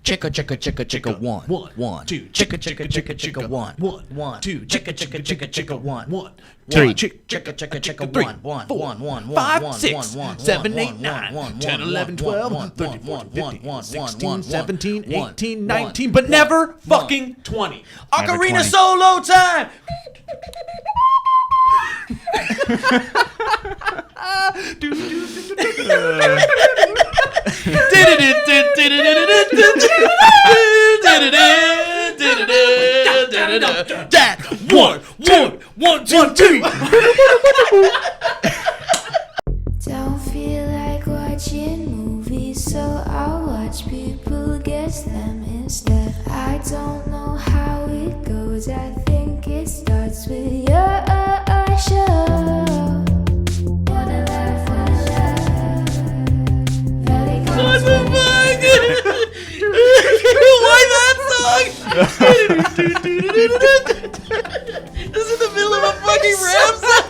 Chicka chicka chicka chicka one. One. Two. Chicka chicka chicka chicka one. One. Two. Chicka chicka chicka chicka one. Three. Chicka chicka chicka one. One. 5, 6, 7, 8, 9, 10, 11, 12, 13, 15, 16, 17, 18, 19, but never fucking 20. Ocarina solo time. Dad, one, two, three. Don't feel like watching movies, so I'll watch people guess them instead. I don't know how it goes, I think it starts with your show. Wanna laugh, Valleyfolk. Why that song? This is in the middle of a fucking rap song.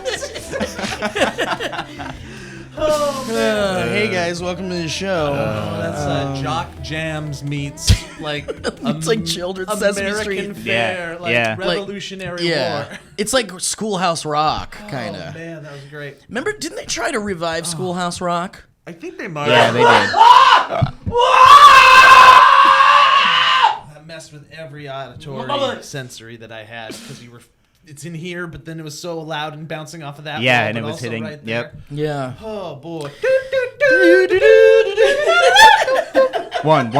Hey guys, welcome to the show. That's Jock Jams meets like It's like children's Sesame American Street. Fair, like Yeah. Revolutionary Yeah, War. it's like Schoolhouse Rock, kind Oh of. man, that was great. Remember, didn't they try to revive Schoolhouse Rock? I think they might. Yeah, they did. That messed with every auditory sensory that I had because you were. It's in here, but then it was so loud and bouncing off of that. Yeah, wall, and but it was also hitting. Right there. Yep. Yeah. Oh boy. One.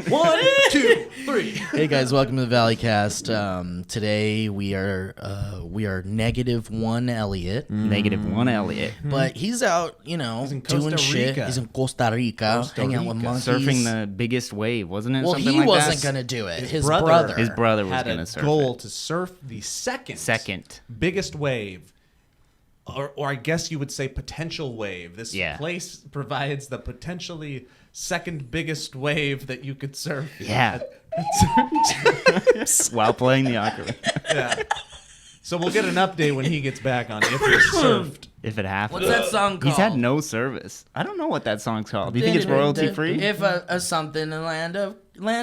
1, 2, 3. Hey guys, welcome to the Valleycast. Today we are -1 Elliot, -1 Elliot. but he's out, in doing Costa shit. Rica. He's in Costa Rica, hanging out with Rica. monkeys. Surfing the biggest wave, wasn't it? Well, Something he like wasn't that? gonna do it. His brother- brother. His brother was Had gonna a surf goal it. to surf the second Biggest wave, or I guess you would say potential wave. This Yeah. place provides the potentially second biggest wave that you could surf. Yeah. While playing the ocarina. Yeah. So we'll get an update when he gets back on if he surfed. If it happens. What's that song called? He's had no service. I don't know what that song's called. Do you think it's royalty free? If a something in the land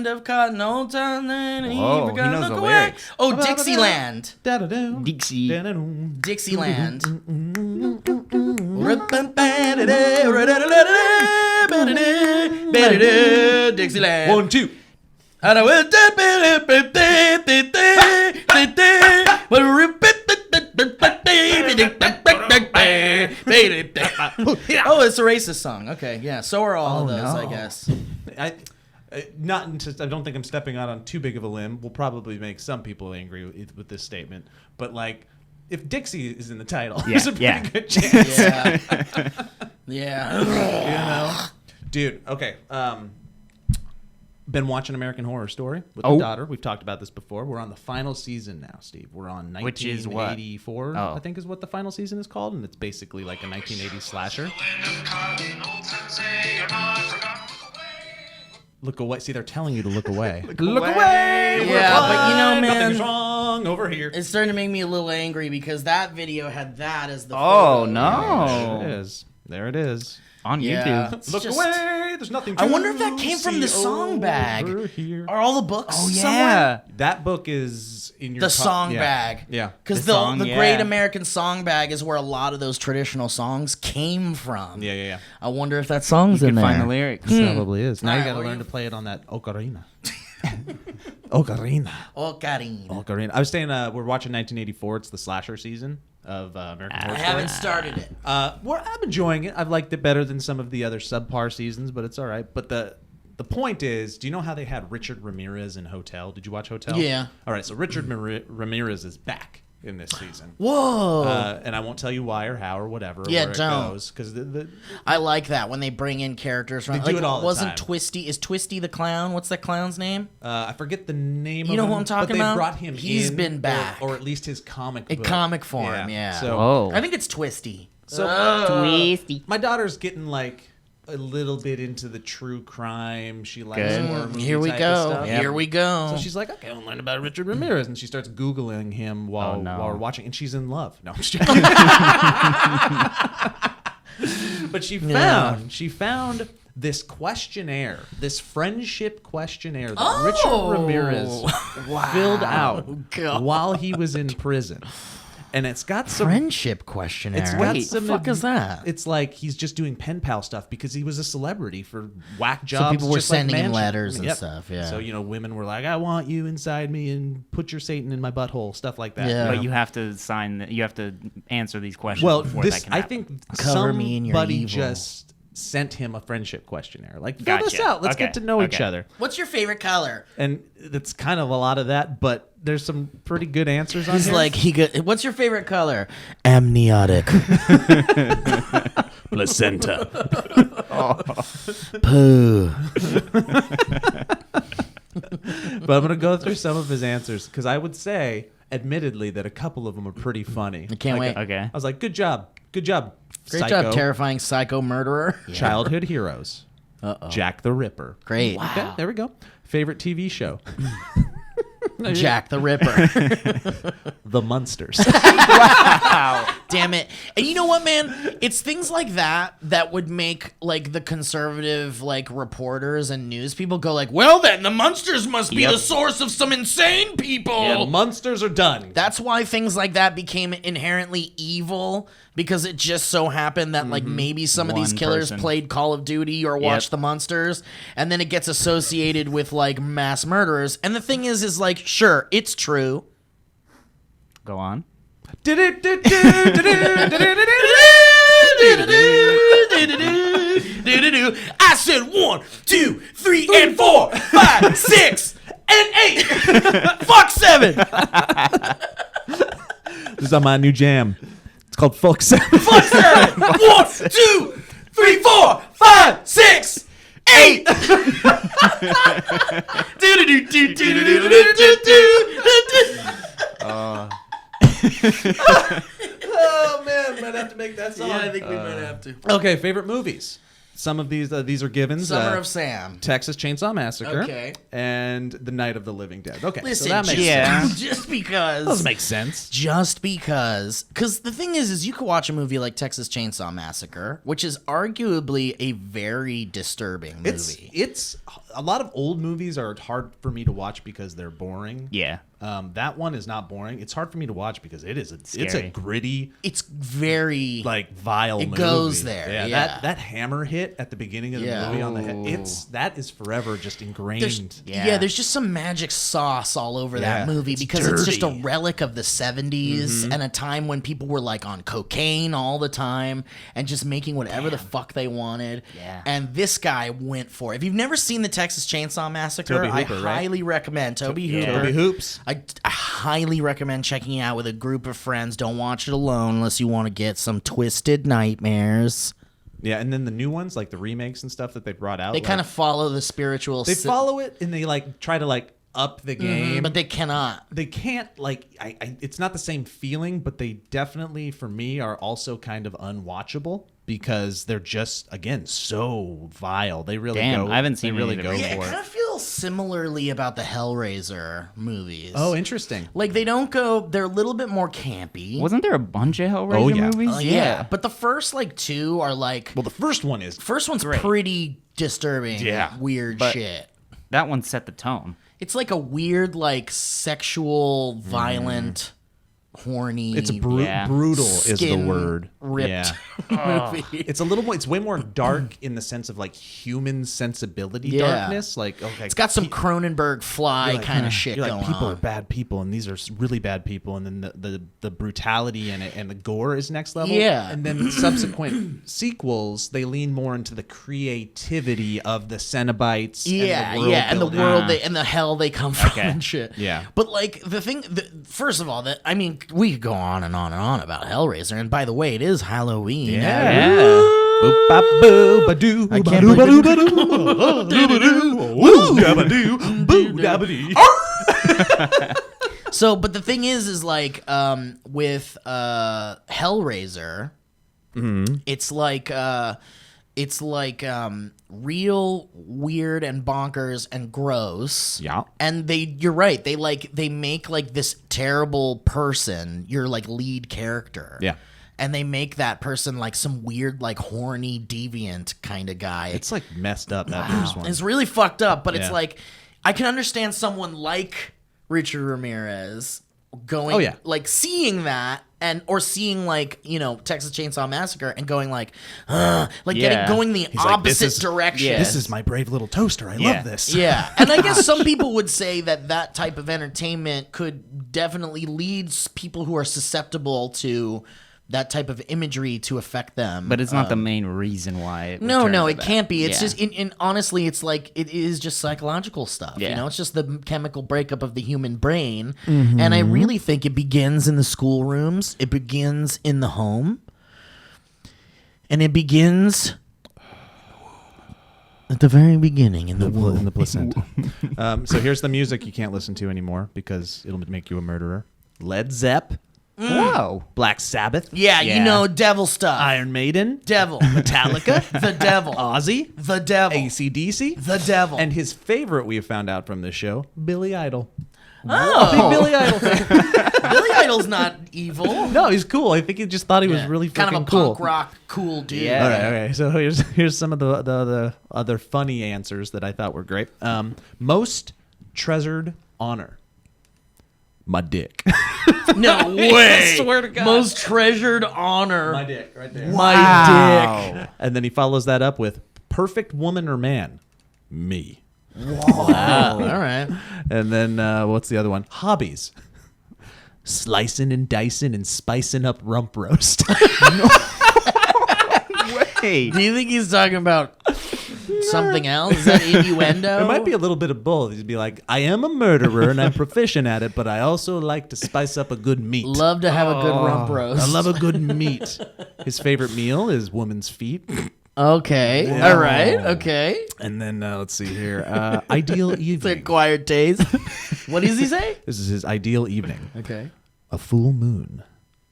of cotton, old time, then he Whoa, he forgot knows look the away. lyrics. Oh, Dixieland. Dixie. Dixieland. Dixieland. 1, 2. And I went Oh, it's a racist song. Okay, yeah. So are all of those, I guess. I don't think I'm stepping out on too big of a limb. We'll probably make some people angry with this statement, but like, if Dixie is in the title, there's a pretty good chance. Yeah. Dude. Okay. Been watching American Horror Story with my daughter. We've talked about this before. We're on the final season now, Steve. We're on 1984, Which is what? I think is what the final season is called, and it's basically like a 1980s slasher. Look away. See, they're telling you to look away. Look away. Yeah, but man, nothing's wrong over here. it's starting to make me a little angry because that video had that as the Oh, photo. no. There it is. There it is. On Yeah. YouTube. It's Look just- away. There's nothing to I wonder if that came from the see song bag. over here. Are all the books somewhere? Yeah. That book is in your The song yeah. bag. Yeah. Because The song, the yeah. Great American Song Bag is where a lot of those traditional songs came from. Yeah. I wonder if that song's You in can there. find the lyrics. Probably is. Now Alright, you got to well, learn you- to play it on that ocarina. Ocarina. Oh, Karin. Ocarina. I was saying we're watching 1984. It's the slasher season of American Horror I Story. haven't started it. I'm enjoying it. I've liked it better than some of the other subpar seasons, but it's all right. But the point is, do you know how they had Richard Ramirez in Hotel? Did you watch Hotel? Yeah. All right, so Richard Ramirez is back in this season. Whoa. And I won't tell you why or how or whatever. Or Yeah, where don't. It goes, because the I like that when they bring in characters from. They do it all the wasn't time. Twisty? Is Twisty the clown? What's that clown's name? I forget the name of You know him. who I'm talking but they about? brought him He's in, been back. Or at least his comic In book. comic form, yeah. So, Whoa. I think it's Twisty. Twisty. my daughter's getting like a little bit into the true crime. She likes Good. horror movie Here we type go. of stuff. Here we go. So she's like, okay, I'll learn about Richard Ramirez, and she starts Googling him while we're watching, and she's in love. No, I'm just joking. But she found this questionnaire, this friendship questionnaire that Richard Ramirez filled out while he was in prison. And it's got some friendship questionnaire. It's got what the fuck is that? It's like he's just doing pen pal stuff because he was a celebrity for whack jobs. So people were just like sending him Manchin. letters and stuff. Yeah. So women were like, "I want you inside me and put your Satan in my butthole," stuff like that. Yeah. But you have to you have to answer these questions. Well, before that can I happen. think Cover me in your somebody evil. just sent him a friendship questionnaire. Like, fill this Gotcha. out. Let's Okay. get to know each Okay. other. What's your favorite color? And it's kind of a lot of that, but there's some pretty good answers on He's here. like, what's your favorite color? Amniotic. placenta. Poo. But I'm going to go through some of his answers because I would say, admittedly, that a couple of them are pretty funny. I can't wait. Okay. I was like, good job. Good job. Great Psycho. job, terrifying psycho murderer. Childhood heroes. Jack the Ripper. Great. Okay, there we go. Favorite TV show. Jack the Ripper. The Munsters. Damn it. And you know what, man? It's things like that that would make like the conservative like reporters and news people go like, well then, the Munsters must be the source of some insane people. Yeah, the Munsters are done. That's why things like that became inherently evil, because it just so happened that like maybe some of these One killers person. played Call of Duty or watched the Munsters, and then it gets associated with like mass murderers. And the thing is like, sure, it's true. Go on. I said 1, 2, 3, and 4, 5, 6, and 8. Fuck 7. This is on my new jam. It's called Fuck 7. Fuck 7. 1, 2, 3, 4, 5, 6, 8. Oh man, might have to make that song. Yeah, I think we might have to. Okay, favorite movies. Some of these are givens. Summer of Sam. Texas Chainsaw Massacre. Okay. And The Night of the Living Dead. Okay, Listen, so that makes just, sense. just because. Does make sense. Just because the thing is you could watch a movie like Texas Chainsaw Massacre, which is arguably a very disturbing movie. It's a lot of old movies are hard for me to watch because they're boring. Yeah. That one is not boring. It's hard for me to watch because it's a Scary. gritty, It's very like vile. It movie. goes there, yeah. That hammer hit at the beginning of the Yeah. movie on the head. That is forever just ingrained. there's just some magic sauce all over Yeah, that movie it's because it's just a dirty. relic of the 70s and a time when people were like on cocaine all the time and just making whatever the fuck they wanted. Yeah. And this guy went for it. If you've never seen the Texas Chainsaw Massacre, Toby Hooper, I right? highly recommend Toby Hooper. Toby Hoops. I highly recommend checking it out with a group of friends. Don't watch it alone unless you want to get some twisted nightmares. Yeah, and then the new ones, like the remakes and stuff that they brought out, They kind of follow the spiritual. they follow it and they like try to like up the game, but they cannot. they can't like. It's not the same feeling, but they definitely, for me, are also kind of unwatchable because they're just again so vile. They really Damn, go. I haven't seen They really any of go them. Yeah, I for kind it. of feel similarly about the Hellraiser movies. Oh, interesting. Like they don't go. They're a little bit more campy. Wasn't there a bunch of Hellraiser Oh, yeah. movies? Yeah, but the first like two are like. Well, the first one is First one's pretty disturbing. Yeah, weird but- shit. That one set the tone. It's like a weird, like sexual, violent, horny. it's Yeah. brutal is the skin word. ripped Yeah. movie. It's a little more. It's way more dark in the sense of like human sensibility Yeah. darkness. Like okay, It's got some Cronenberg Fly kind of shit You're going like, people on. are bad people, and these are really bad people, and then the brutality in it and the gore is next level. Yeah. and then subsequent sequels, they lean more into the creativity of the Cenobites. Yeah, and the world and the building. world and the hell they come from Okay. and shit. Yeah. But like first of all, I mean, we could go on and on and on about Hellraiser. And by the way, it is Halloween. Yeah. Boop, bop, boo, ba-doo, I can't ba-doo, believe ba-doo, ba-doo, doo-ba-doo, woo, dabba-doo, boo, dabba-dee. So, but the thing is like with Hellraiser, it's like real weird and bonkers and gross. Yeah. And you're right. They make like this terrible person your like lead character. Yeah. and they make that person like some weird, like horny, deviant kind of guy. It's like messed up, that first one. It's really fucked up, but it's Yeah. like I can understand someone like Richard Ramirez going, like seeing that or seeing like, Texas Chainsaw Massacre and going like going the opposite direction. This is my brave little toaster. I love this. Yeah. And I guess some people would say that type of entertainment could definitely lead people who are susceptible to that type of imagery to affect them. But it's not the main reason why. It No, it that. can't be. It's just, honestly, it's like, it is just psychological stuff. Yeah. It's just the chemical breakup of the human brain. And I really think it begins in the schoolrooms. It begins in the home. And it begins at the very beginning in the placenta. So here's the music you can't listen to anymore because it'll make you a murderer. Led Zepp. Whoa. Black Sabbath. Yeah, devil stuff. Iron Maiden. Devil. Metallica. The devil. Ozzy. The devil. AC/DC. The devil. And his favorite we have found out from this show, Billy Idol. Oh. Big Billy Idol fan. Billy Idol's not evil. No, he's cool. I think he just thought he was really kind of freaking a cool. punk rock cool dude. Yeah. All right, okay. So here's some of the other funny answers that I thought were great. Most treasured honor. My dick. No way. I swear to God. Most treasured honor. My dick, right there. My dick. And then he follows that up with perfect woman or man. Me. Wow. All right. And then what's the other one? Hobbies. Slicing and dicing and spicing up rump roast. Hey. Do you think he's talking about something else? Is that innuendo? It might be a little bit of both. He'd be like, I am a murderer and I'm proficient at it, but I also like to spice up a good meat. Love to have a good rump roast. I love a good meat. His favorite meal is woman's feet. Okay. Yeah. All right. Okay. And then let's see here. Ideal It's an evening. acquired taste. What does he say? This is his ideal evening. Okay. A full moon,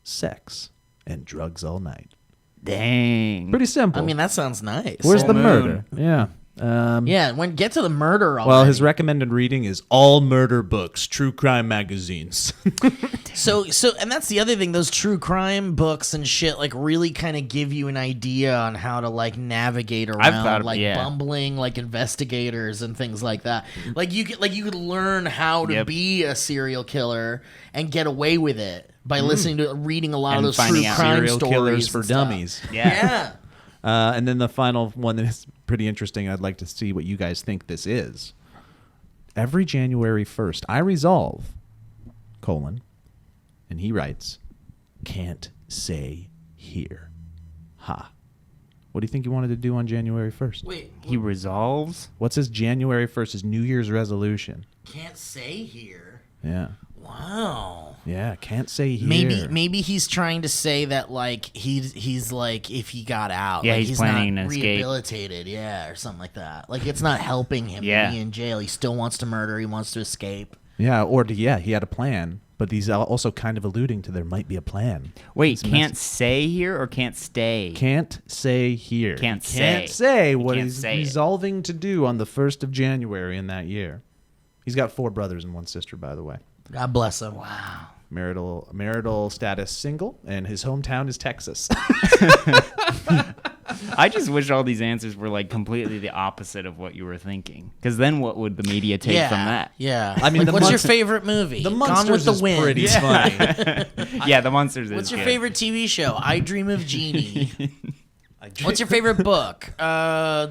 sex, and drugs all night. Dang. Pretty simple. I mean, that sounds nice. Where's the Full murder? moon. Yeah. Get to the murder already. Well, his recommended reading is all murder books, true crime magazines. So and that's the other thing, those true crime books and shit like really kind of give you an idea on how to like navigate around bumbling like investigators and things like that. Like you could learn how to be a serial killer and get away with it by reading a lot And of those finding true out crime Serial stories killers for and stuff. dummies. Yeah. And then the final one that is pretty interesting. I'd like to see what you guys think this is. Every January 1st, I resolve, and he writes, can't say here. Ha. What do you think he wanted to do on January 1st? Wait, He resolves? What's his January 1st, his New Year's resolution? can't say here. Yeah. Wow. Yeah, can't say here. Maybe he's trying to say that like he's like if he got out, Yeah, like, he's planning not an escape. rehabilitated, or something like that. Like it's not helping him Yeah. to be in jail. He still wants to murder. He wants to escape. Yeah, he had a plan, but he's also kind of alluding to there might be a plan. Wait, It's can't say here or can't stay? Can't say here. Can't He can't say. say what can't he's say it. resolving to do on the 1st of January in that year. He's got 4 brothers and 1 sister, by the way. God bless him. Wow. Marital status single, and his hometown is Texas. I just wish all these answers were like completely the opposite of what you were thinking. Because then what would the media take from that? Yeah. I mean, like, the what's your Munster- favorite movie? The Gone Munsters with the is Wind. pretty funny. Yeah, The Monsters is What's your good. favorite TV show? I Dream of Jeannie. What's your favorite book? Hello,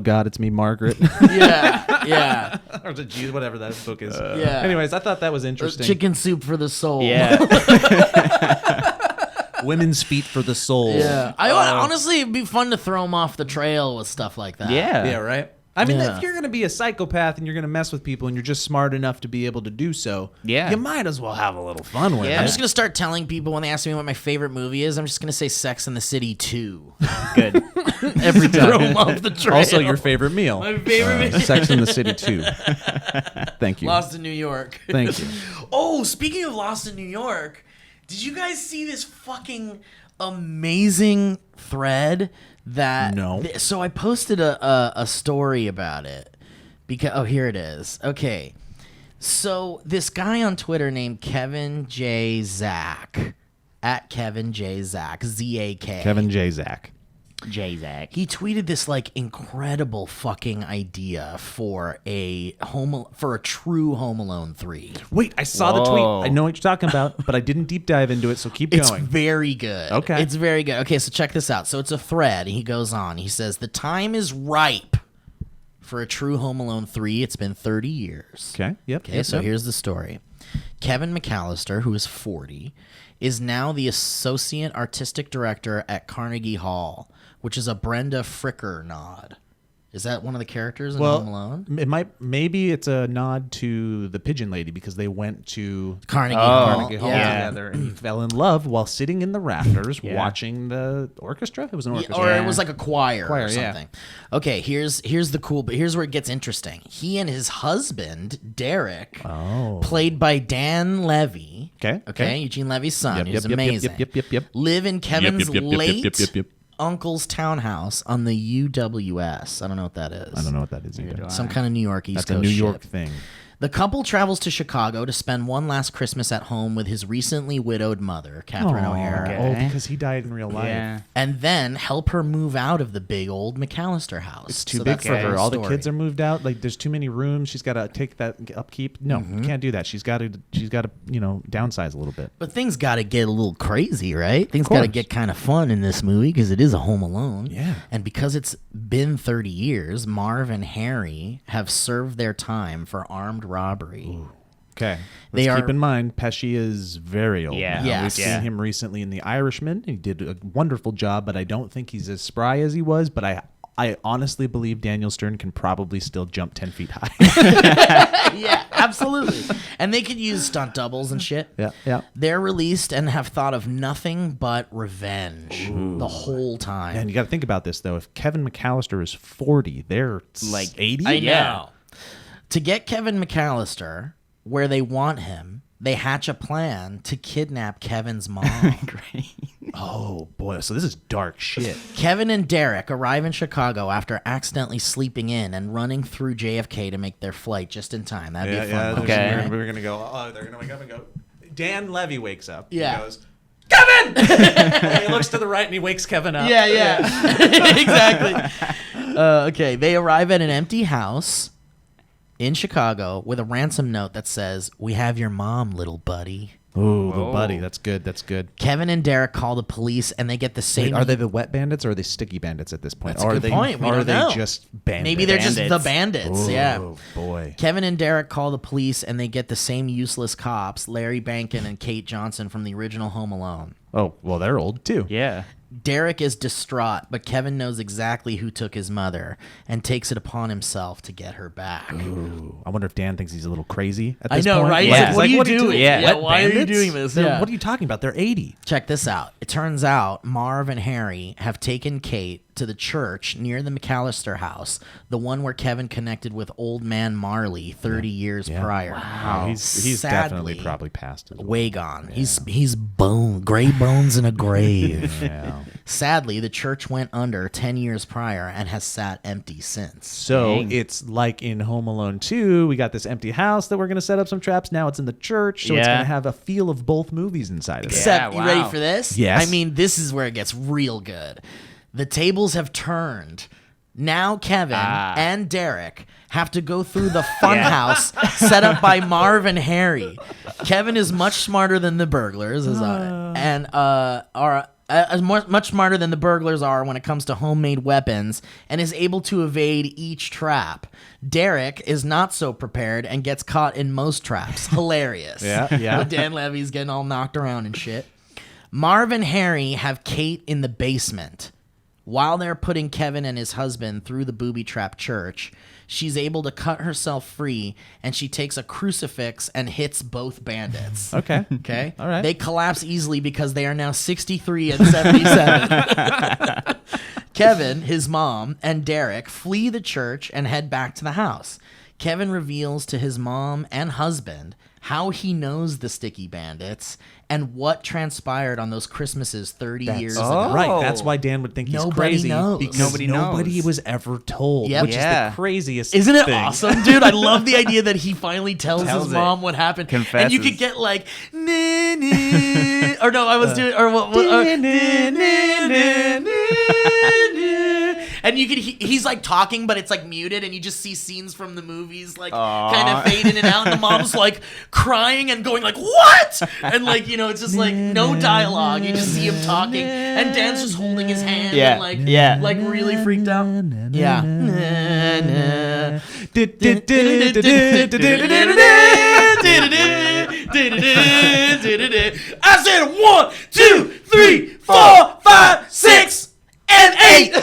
God, it's me, Margaret. Yeah. Or whatever that book is. Yeah. Anyways, I thought that was interesting. Chicken Soup for the Soul. Yeah. Women's Feet for the Soul. Yeah. Honestly, it'd be fun to throw them off the trail with stuff like that. Yeah. Yeah, right? I mean, Yeah. if you're going to be a psychopath and you're going to mess with people and you're just smart enough to be able to do so, Yeah. you might as well have a little fun with Yeah. it. I'm just going to start telling people when they ask me what my favorite movie is, I'm just going to say Sex and the City 2. Good. Every time. Throw them off the trail. Also, your favorite meal. My favorite meal. Sex in the City 2. Thank you. Lost in New York. Thank you. Oh, speaking of Lost in New York, did you guys see this fucking amazing thread that... No. So I posted a story about it. Because here it is. Okay. So this guy on Twitter named Kevin J. Zach at Kevin J. Zach, Z-A-K. Kevin J. Zach. J-Zach. He tweeted this like incredible fucking idea for a true Home Alone 3. Wait, I saw the tweet. I know what you're talking about, but I didn't deep dive into it, so keep It's going. very good. Okay. It's very good. Okay, so check this out. So it's a thread. He goes on. He says, the time is ripe for a true Home Alone 3. It's been 30 years. Okay, yep. Okay, so here's the story. Kevin McAllister, who is 40, is now the associate artistic director at Carnegie Hall, which is a Brenda Fricker nod. Is that one of the characters in Home Alone? Maybe it's a nod to the Pigeon Lady because they went to Carnegie Hall. Carnegie Hall together and he fell in love while sitting in the rafters watching the orchestra. It was an orchestra. Or it was like a choir or yeah. something. Okay, here's the cool, but here's where it gets interesting. He and his husband, Derek, played by Dan Levy. Okay. Eugene Levy's son, who's yep, amazing. Yep. Live in Kevin's late uncle's townhouse on the UWS. I don't know what that is. I don't know what that is either. Some kind of New York East Coast That's a New York shit. thing. The couple travels to Chicago to spend one last Christmas at home with his recently widowed mother, Catherine O'Hara. okay. Oh, because he died in real life. Yeah. And then help her move out of the big old McAllister house. It's too big that's for her. whole All the story. kids are moved out. Like there's too many rooms. She's got to take that upkeep. No, you can't do that. She's got to downsize a little bit. But things got to get a little crazy, right? Things got to get kind of fun in this movie because it is a Home Alone. Yeah. And because it's been 30 years, Marv and Harry have served their time for armed robbery. Ooh. Okay. They Let's are- keep in mind, Pesci is very old. Yeah. Now. Yes. We've seen him recently in The Irishman. He did a wonderful job, but I don't think he's as spry as he was. But I honestly believe Daniel Stern can probably still jump 10 feet high. Yeah, absolutely. And they could use stunt doubles and shit. Yeah. They're released and have thought of nothing but revenge the whole time. And you got to think about this, though. If Kevin McAllister is 40, they're Like 80? I know. To get Kevin McAllister where they want him, they hatch a plan to kidnap Kevin's mom. Great. Oh, boy. So this is dark shit. Kevin and Derek arrive in Chicago after accidentally sleeping in and running through JFK to make their flight just in time. That'd be a fun moment, Okay. right? We're going to go, they're going to wake up and go. Dan Levy wakes up. Yeah. He goes, Kevin! And he looks to the right and he wakes Kevin up. Yeah. Exactly. Okay, they arrive at an empty house in Chicago with a ransom note that says, "We have your mom, little buddy." Ooh, little buddy. That's good. That's good. Kevin and Derek call the police, and they get the same. Wait, are they the wet bandits or are they sticky bandits at this point? That's a Or good are they, point. We or don't are they know. just bandits? Maybe they're just the Bandits. bandits. Yeah. Oh, boy. Kevin and Derek call the police, and they get the same useless cops, Larry Bankin and Kate Johnson from the original Home Alone. Oh, well, they're old, too. Yeah. Derek is distraught, but Kevin knows exactly who took his mother and takes it upon himself to get her back. Ooh, I wonder if Dan thinks he's a little crazy at I this know, point. right? Yeah. Like, what are you doing? Yeah. Yeah, Wet why are you bandits? doing this? They're- Yeah. What are you talking about? They're 80. Check this out. It turns out Marv and Harry have taken Kate to the church near the McAllister house, the one where Kevin connected with old man Marley 30 years prior. Wow. He's definitely Sadly, probably passed as well. way gone. He's gray bones in a grave. Yeah. Sadly, the church went under 10 years prior and has sat empty since. So Dang. it's like in Home Alone 2, we got this empty house that we're going to set up some traps. Now it's in the church, so it's Yeah. going to have a feel of both movies inside of it. Except, Yeah, you ready wow. for this? Yes. I mean, this is where it gets real good. The tables have turned. Now Kevin and Derek have to go through the funhouse set up by Marv and Harry. Kevin is much smarter than the burglars, much smarter than the burglars are when it comes to homemade weapons, and is able to evade each trap. Derek is not so prepared and gets caught in most traps. Hilarious. Yeah. Dan Levy's getting all knocked around and shit. Marv and Harry have Kate in the basement. While they're putting Kevin and his husband through the booby-trapped church, she's able to cut herself free, and she takes a crucifix and hits both bandits. Okay. Okay? All right. They collapse easily because they are now 63 and 77. Kevin, his mom, and Derek flee the church and head back to the house. Kevin reveals to his mom and husband how he knows the Sticky Bandits and what transpired on those Christmases 30 years ago. Right. That's why Dan would think he's Nobody crazy. knows. Because Nobody knows. was ever told, Yep. which is Yeah. the craziest Isn't it thing. awesome, dude? I love the idea that he finally tells his it. mom what happened. And Confesses. you could get like, or no, I was doing, or what, and you could, he's like talking, but it's like muted, and you just see scenes from the movies like kind of fade in and out, and the mom's like crying and going like, what? And like, you know, it's just like no dialogue. You just see him talking, and Dan's just holding his hand Yeah. and like, Yeah. like really freaked out. Yeah. I said 1, 2, 3, 4, 5, 6, and 8.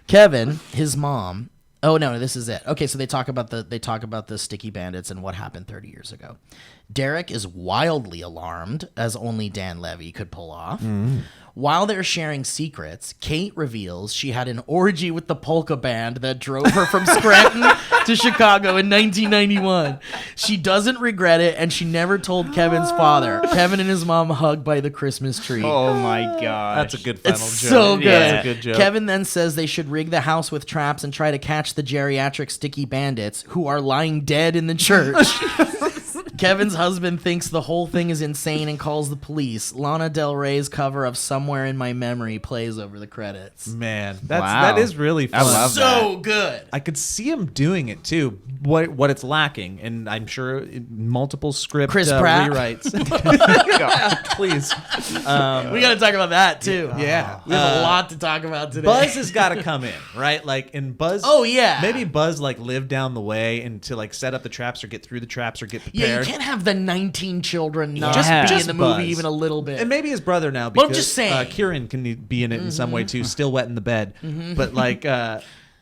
Kevin, his mom. Oh no, this is it. Okay, so they talk about the Sticky Bandits and what happened 30 years ago. Derek is wildly alarmed, as only Dan Levy could pull off. While they're sharing secrets, Kate reveals she had an orgy with the polka band that drove her from Scranton to Chicago in 1991. She doesn't regret it, and she never told Kevin's father. Kevin and his mom hug by the Christmas tree. Oh my god. That's a good final It's joke. so good. That's a good joke. Kevin then says they should rig the house with traps and try to catch the geriatric Sticky Bandits who are lying dead in the church. Kevin's husband thinks the whole thing is insane and calls the police. Lana Del Rey's cover of Somewhere in My Memory plays over the credits. Man, Wow. that is really fun. I love So good. I could see him doing it too. What it's lacking, and I'm sure multiple script Chris Pratt. rewrites. God, please. We got to talk about that too. Yeah. We have a lot to talk about today. Buzz has got to come in, right? Like, and Buzz. Oh, yeah. Maybe Buzz like lived down the way and to like set up the traps or get through the traps or get Yeah, you prepared. can't have the 19 children not Yeah. be Just in the movie Buzz. even a little bit. And maybe his brother now, Well, because I'm just saying. Kieran can be in it in some way too, still wet in the bed. But like,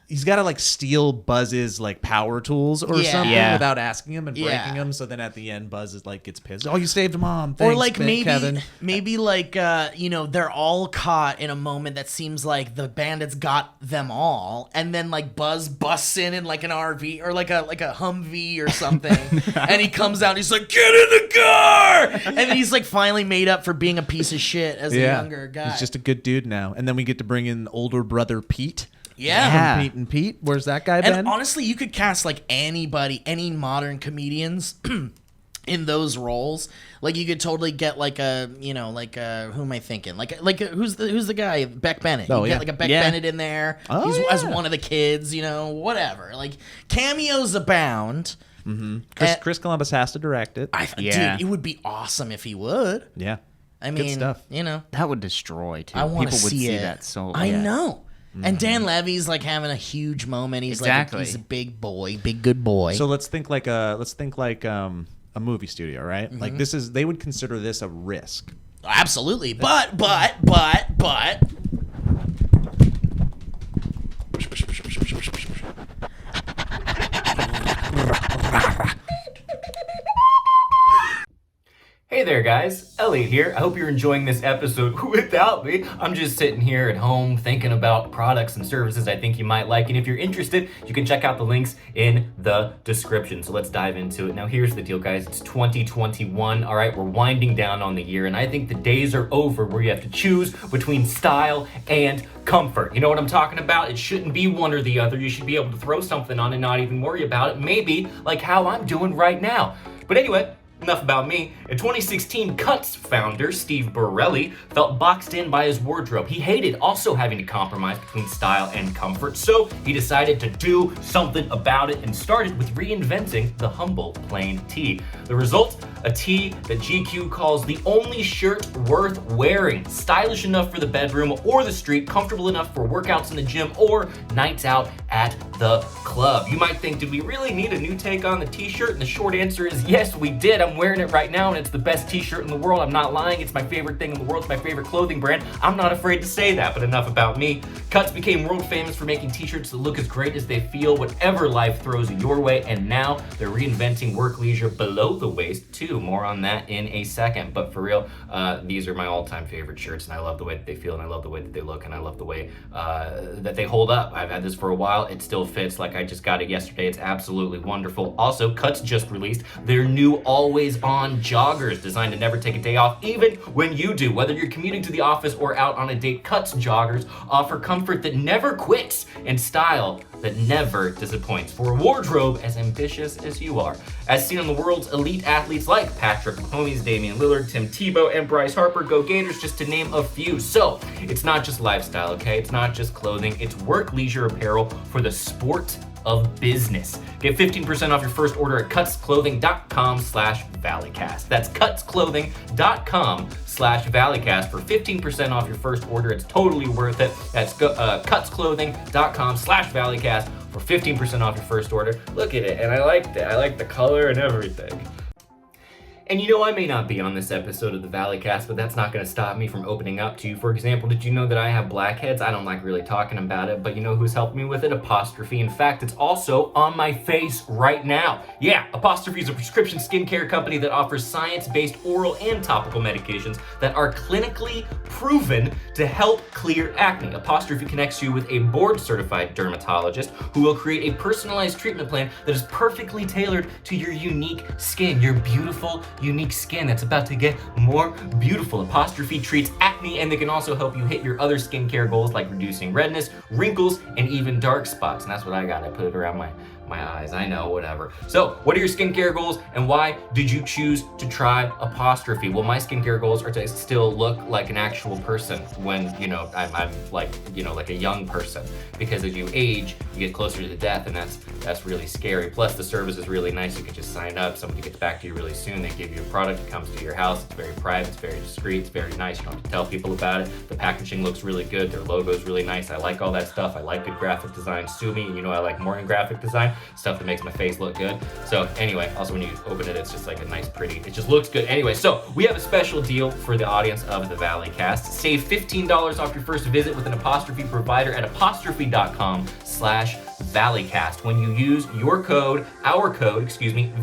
he's got to like steal Buzz's like power tools or Yeah. something Yeah. without asking him and breaking Yeah. him. So then at the end, Buzz is like gets pissed. Oh, you saved mom. Or Thanks, like Kevin. maybe like you know, they're all caught in a moment that seems like the bandits got them all, and then like Buzz busts in like an RV or like a Humvee or something, and he comes out and he's like, get in the car, and then he's like finally made up for being a piece of shit as a younger guy. He's just a good dude now. And then we get to bring in older brother Pete. yeah. From Pete and Pete. Where's that guy been? And honestly, you could cast like anybody, any modern comedians in those roles. Like you could totally get like a, you know, like a, who am I thinking? Like who's the guy? Beck Bennett. Oh, You yeah. get like a Beck Yeah. Bennett in there. Oh, He's yeah. as one of the kids, you know, whatever. Like cameos abound. Chris Columbus has to direct it. Yeah. Dude, it would be awesome if he would. Yeah. I Good mean, stuff. you know, That would destroy too. I want People to would see see it. that so I yeah. know. And Dan Levy's like having a huge moment. He's Exactly. like he's a big boy, big good boy. So let's think like a movie studio, right? Mm-hmm. Like they would consider this a risk. Absolutely. But. Hey there guys, Elliot here. I hope you're enjoying this episode without me. I'm just sitting here at home thinking about products and services I think you might like, and if you're interested, you can check out the links in the description. So let's dive into it. Now here's the deal guys, it's 2021, all right? We're winding down on the year, and I think the days are over where you have to choose between style and comfort. You know what I'm talking about? It shouldn't be one or the other. You should be able to throw something on and not even worry about it, maybe like how I'm doing right now. But anyway, enough about me. In 2016, Cuts founder Steve Borelli felt boxed in by his wardrobe. He hated also having to compromise between style and comfort, so he decided to do something about it and started with reinventing the humble plain tee. The result? A tee that GQ calls the only shirt worth wearing. Stylish enough for the bedroom or the street, comfortable enough for workouts in the gym or nights out at the club. You might think, did we really need a new take on the t-shirt? And the short answer is yes, we did. I'm wearing it right now and it's the best t-shirt in the world. I'm not lying. It's my favorite thing in the world. It's my favorite clothing brand. I'm not afraid to say that, but enough about me. Cuts became world famous for making t-shirts that look as great as they feel, whatever life throws your way, and now they're reinventing work leisure below the waist too. too. More on that in a second. But for real, these are my all-time favorite shirts, and I love the way that they feel, and I love the way that they look, and I love the way that they hold up. I've had this for a while. It still fits like I just got it yesterday. It's absolutely wonderful. Also, Cuts just released their new always-on joggers designed to never take a day off, even when you do. Whether you're commuting to the office or out on a date, Cuts joggers offer comfort that never quits and style that never disappoints for a wardrobe as ambitious as you are. As seen on the world's elite athletes like Patrick Mahomes, Damian Lillard, Tim Tebow, and Bryce Harper, go Gators, just to name a few. So, it's not just lifestyle, okay? It's not just clothing. It's work leisure apparel for the sport of business. Get 15% off your first order at cutsclothing.com/valleycast. That's cutsclothing.com/valleycast for 15% off your first order. It's totally worth it. That's cutsclothing.com/valleycast for 15% off your first order. Look at it, and I liked it. I like the color and everything. And you know, I may not be on this episode of the Valleycast, but that's not going to stop me from opening up to you. For example, did you know that I have blackheads? I don't like really talking about it, but you know who's helped me with it? Apostrophe. In fact, it's also on my face right now. Yeah, Apostrophe is a prescription skincare company that offers science-based oral and topical medications that are clinically proven to help clear acne. Apostrophe connects you with a board-certified dermatologist who will create a personalized treatment plan that is perfectly tailored to your unique skin, your beautiful, unique skin that's about to get more beautiful. Apostrophe treats acne, and they can also help you hit your other skincare goals like reducing redness, wrinkles, and even dark spots. And that's what I got. I put it around my eyes. I know, whatever. So, what are your skincare goals, and why did you choose to try Apostrophe? Well, my skincare goals are to still look like an actual person when, you know, I'm like, you know, like a young person. Because as you age, you get closer to death, and that's really scary. Plus, the service is really nice. You can just sign up. Somebody gets back to you really soon. They give you a product. It comes to your house. It's very private. It's very discreet. It's very nice. You don't have to tell people about it. The packaging looks really good. Their logo is really nice. I like all that stuff. I like good graphic design. Sue me. And you know I like morning graphic design. Stuff that makes my face look good. So anyway, also when you open it, it's just like a nice, pretty, it just looks good. Anyway, so we have a special deal for the audience of the Valleycast. Save $15 off your first visit with an Apostrophe provider at apostrophe.com/Valleycast when you use our code,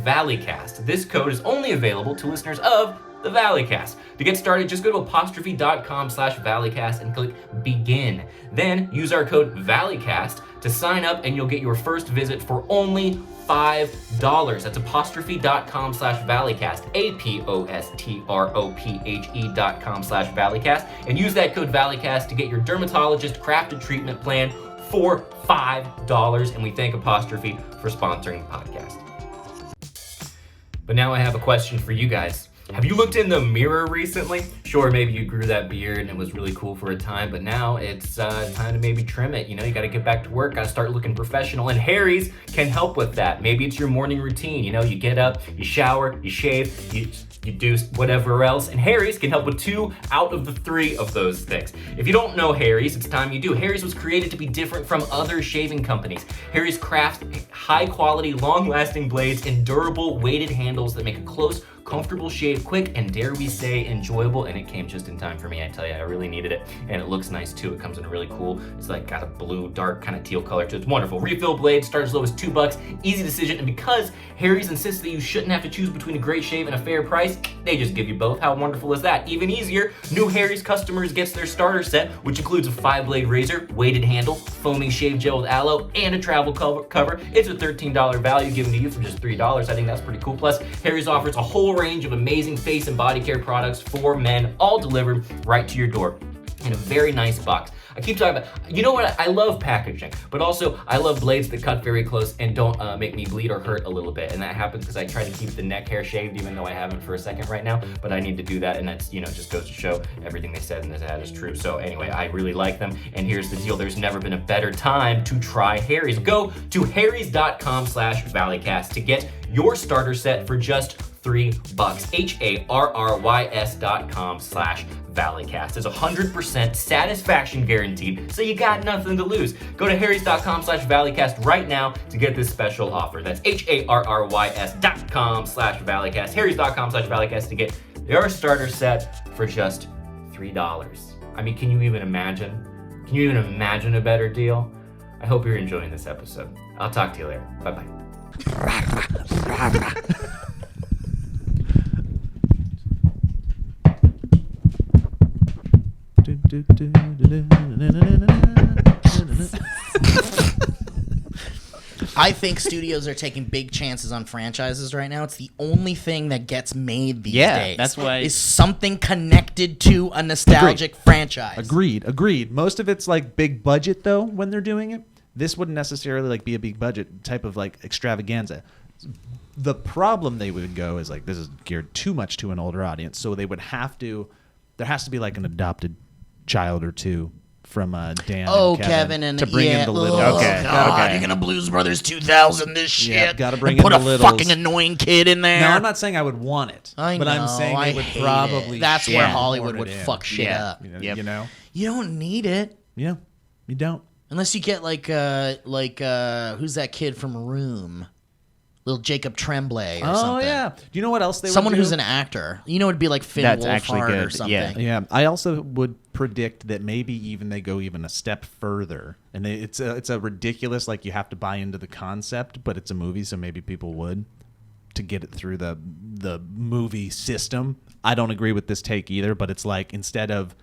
Valleycast. This code is only available to listeners of the Valleycast. To get started, just go to apostrophe.com/Valleycast and click begin. Then use our code Valleycast to sign up, and you'll get your first visit for only $5. That's apostrophe.com/Valleycast, apostrophe.com/Valleycast, and use that code Valleycast to get your dermatologist crafted treatment plan for $5. And we thank Apostrophe for sponsoring the podcast. But now I have a question for you guys. Have you looked in the mirror recently? Sure, maybe you grew that beard and it was really cool for a time, but now it's time to maybe trim it. You know, you gotta get back to work, gotta start looking professional, and Harry's can help with that. Maybe it's your morning routine. You know, you get up, you shower, you shave, you do whatever else, and Harry's can help with 2 out of the 3 of those things. If you don't know Harry's, it's time you do. Harry's was created to be different from other shaving companies. Harry's crafts high quality, long lasting blades and durable weighted handles that make a close, comfortable shave quick, and dare we say enjoyable, and it came just in time for me. I tell you, I really needed it, and it looks nice too. It comes in a really cool, it's like got a blue, dark kind of teal color to it. It's wonderful. Refill blades start as low as $2, easy decision, and because Harry's insists that you shouldn't have to choose between a great shave and a fair price, they just give you both. How wonderful is that? Even easier, new Harry's customers gets their starter set, which includes a 5-blade razor, weighted handle, foaming shave gel with aloe, and a travel cover. It's a $13 value given to you for just $3. I think that's pretty cool. Plus, Harry's offers a whole range of amazing face and body care products for men, all delivered right to your door in a very nice box. I keep talking about, you know what, I love packaging, but also I love blades that cut very close and don't make me bleed or hurt a little bit. And that happens because I try to keep the neck hair shaved, even though I haven't for a second right now, but I need to do that. And that's, you know, just goes to show everything they said in this ad is true. So anyway, I really like them. And here's the deal. There's never been a better time to try Harry's. Go to harrys.com/Valleycast to get your starter set for just $3. harrys.com/Valleycast. There's 100% satisfaction guaranteed, so you got nothing to lose. Go to harrys.com/Valleycast right now to get this special offer. That's harrys.com/Valleycast, harrys.com/Valleycast to get your starter set for just $3. I mean, can you even imagine? Can you even imagine a better deal? I hope you're enjoying this episode. I'll talk to you later. Bye-bye. I think studios are taking big chances on franchises right now. It's the only thing that gets made these days. That's why is something connected to a nostalgic franchise. Agreed. Most of it's like big budget though when they're doing it. This wouldn't necessarily like be a big budget type of like extravaganza. The problem they would go is like this is geared too much to an older audience, so they would have to. There has to be like an adopted child or two from Dan. Oh, and Kevin and to bring in the little. Okay. God, you're gonna Blues Brothers 2000 this shit. Yeah, gotta bring and in put the a littles. fucking annoying kid in there. Now I'm not saying I would want it, I but know, I'm saying I they would hate probably. it. That's where Yeah. Hollywood would in. fuck shit Yeah. up. You know, Yep. you know? You don't need it Yeah, you don't. unless you get like who's that kid from Room? Little Jacob Tremblay or something. Oh yeah. Do you know what else they Someone would do? who's an actor. You know, it'd be like Finn That's Wolfhard actually or good, something. yeah. Yeah, I also would predict that maybe even they go even a step further, and it's a ridiculous like you have to buy into the concept, but it's a movie, so maybe people would to get it through the movie system. I don't agree with this take either, but it's like instead of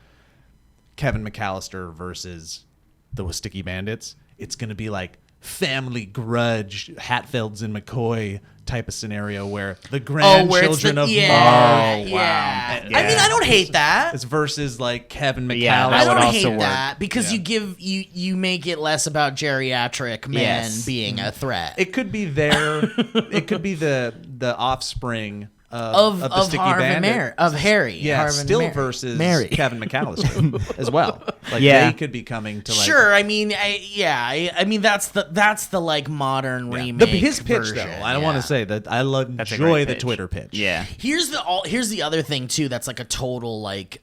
Kevin McAllister versus the Sticky Bandits, it's going to be like Family Grudge, Hatfields and McCoy type of scenario where the grandchildren of yeah. Mark. I mean, I don't hate that. It's versus like Kevin McAllister. Yeah, I that would don't also hate work. that because Yeah. you make it less about geriatric men Yes. being a threat. It could be it could be the offspring of the Sticky Bandit. Of Harry. Yeah, Harvin still Mary. versus Mary. Kevin McAllister as well. Like Yeah. they could be coming to like Sure, I mean, I mean that's the like modern remake. his pitch version, though. I don't want yeah. to say that I That's a enjoy great the pitch. Twitter pitch. Yeah. Here's the other thing too that's like a total like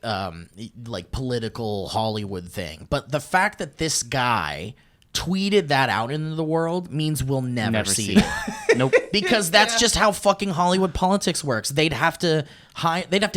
political Hollywood thing. But the fact that this guy tweeted that out into the world means we'll never see it. Nope. Because that's just how fucking Hollywood politics works. They'd have to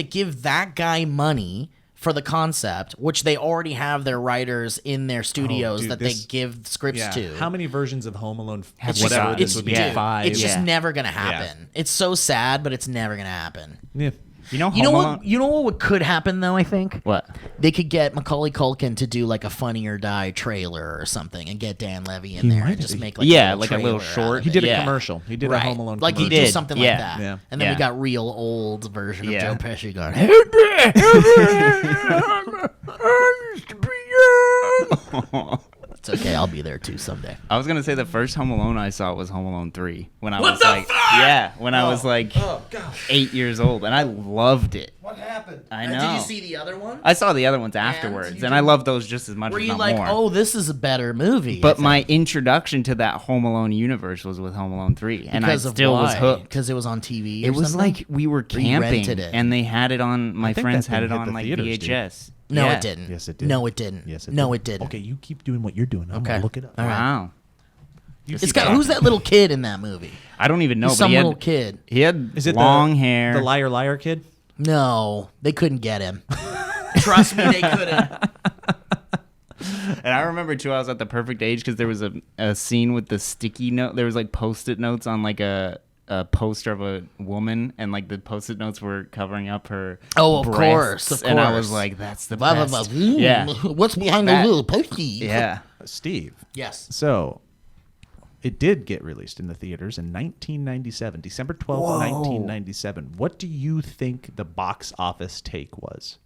give that guy money for the concept, which they already have their writers in their studios dude, that this- they give scripts Yeah. to. How many versions of Home Alone? Have Whatever we this gotten? would be. Yeah. 5. It's just Yeah. never gonna happen. It's so sad, but it's never gonna happen. Yeah. You know, You know Home what? Alone- You know what could happen though? I think What? they could get Macaulay Culkin to do like a Funny or Die trailer or something, and get Dan Levy in there and just make like Yeah, a like a little trailer short. out of He it. did a Yeah. commercial. He did Right. a Home Alone like commercial. he did did. something Yeah. like that. Yeah. And then Yeah. we got real old version Yeah. of Joe Pesci going. It's okay. I'll be there too someday. I was gonna say the first Home Alone I saw was Home Alone 3 when I was like, yeah, when I was like 8 years old, and I loved it. What happened? I know. Did you see the other one? I saw the other ones afterwards, and I loved those just as much, Were if you not like, more. oh, this is a better movie? But my introduction to that Home Alone universe was with Home Alone 3, and I still was hooked. Because it was on TV. It was like we were camping, rented it? and they had it on. My think friends that had thing it hit on the like theaters, dude. VHS. No, Yeah. it didn't. Yes, it did. No, it didn't. Yes, No, did. it didn't. Okay, you keep doing what you're doing. I'm Okay. gonna look it up. All right. Wow. It's got who's that little kid in that movie? I don't even know. Some but he little had, kid. he had Is it long hair. The Liar Liar kid? No, they couldn't get him. Trust me, they couldn't. And I remember too, I was at the perfect age because there was a scene with the sticky note. There was like Post-it notes on like a poster of a woman, and like the Post-it notes were covering up her. Oh, of breasts, course. And I was like, "That's the Blah, blah, best." blah. Ooh, Yeah, What's behind That- the little postie? yeah. Steve. Yes. So, it did get released in the theaters in 1997, December 12th, 1997. What do you think the box office take was?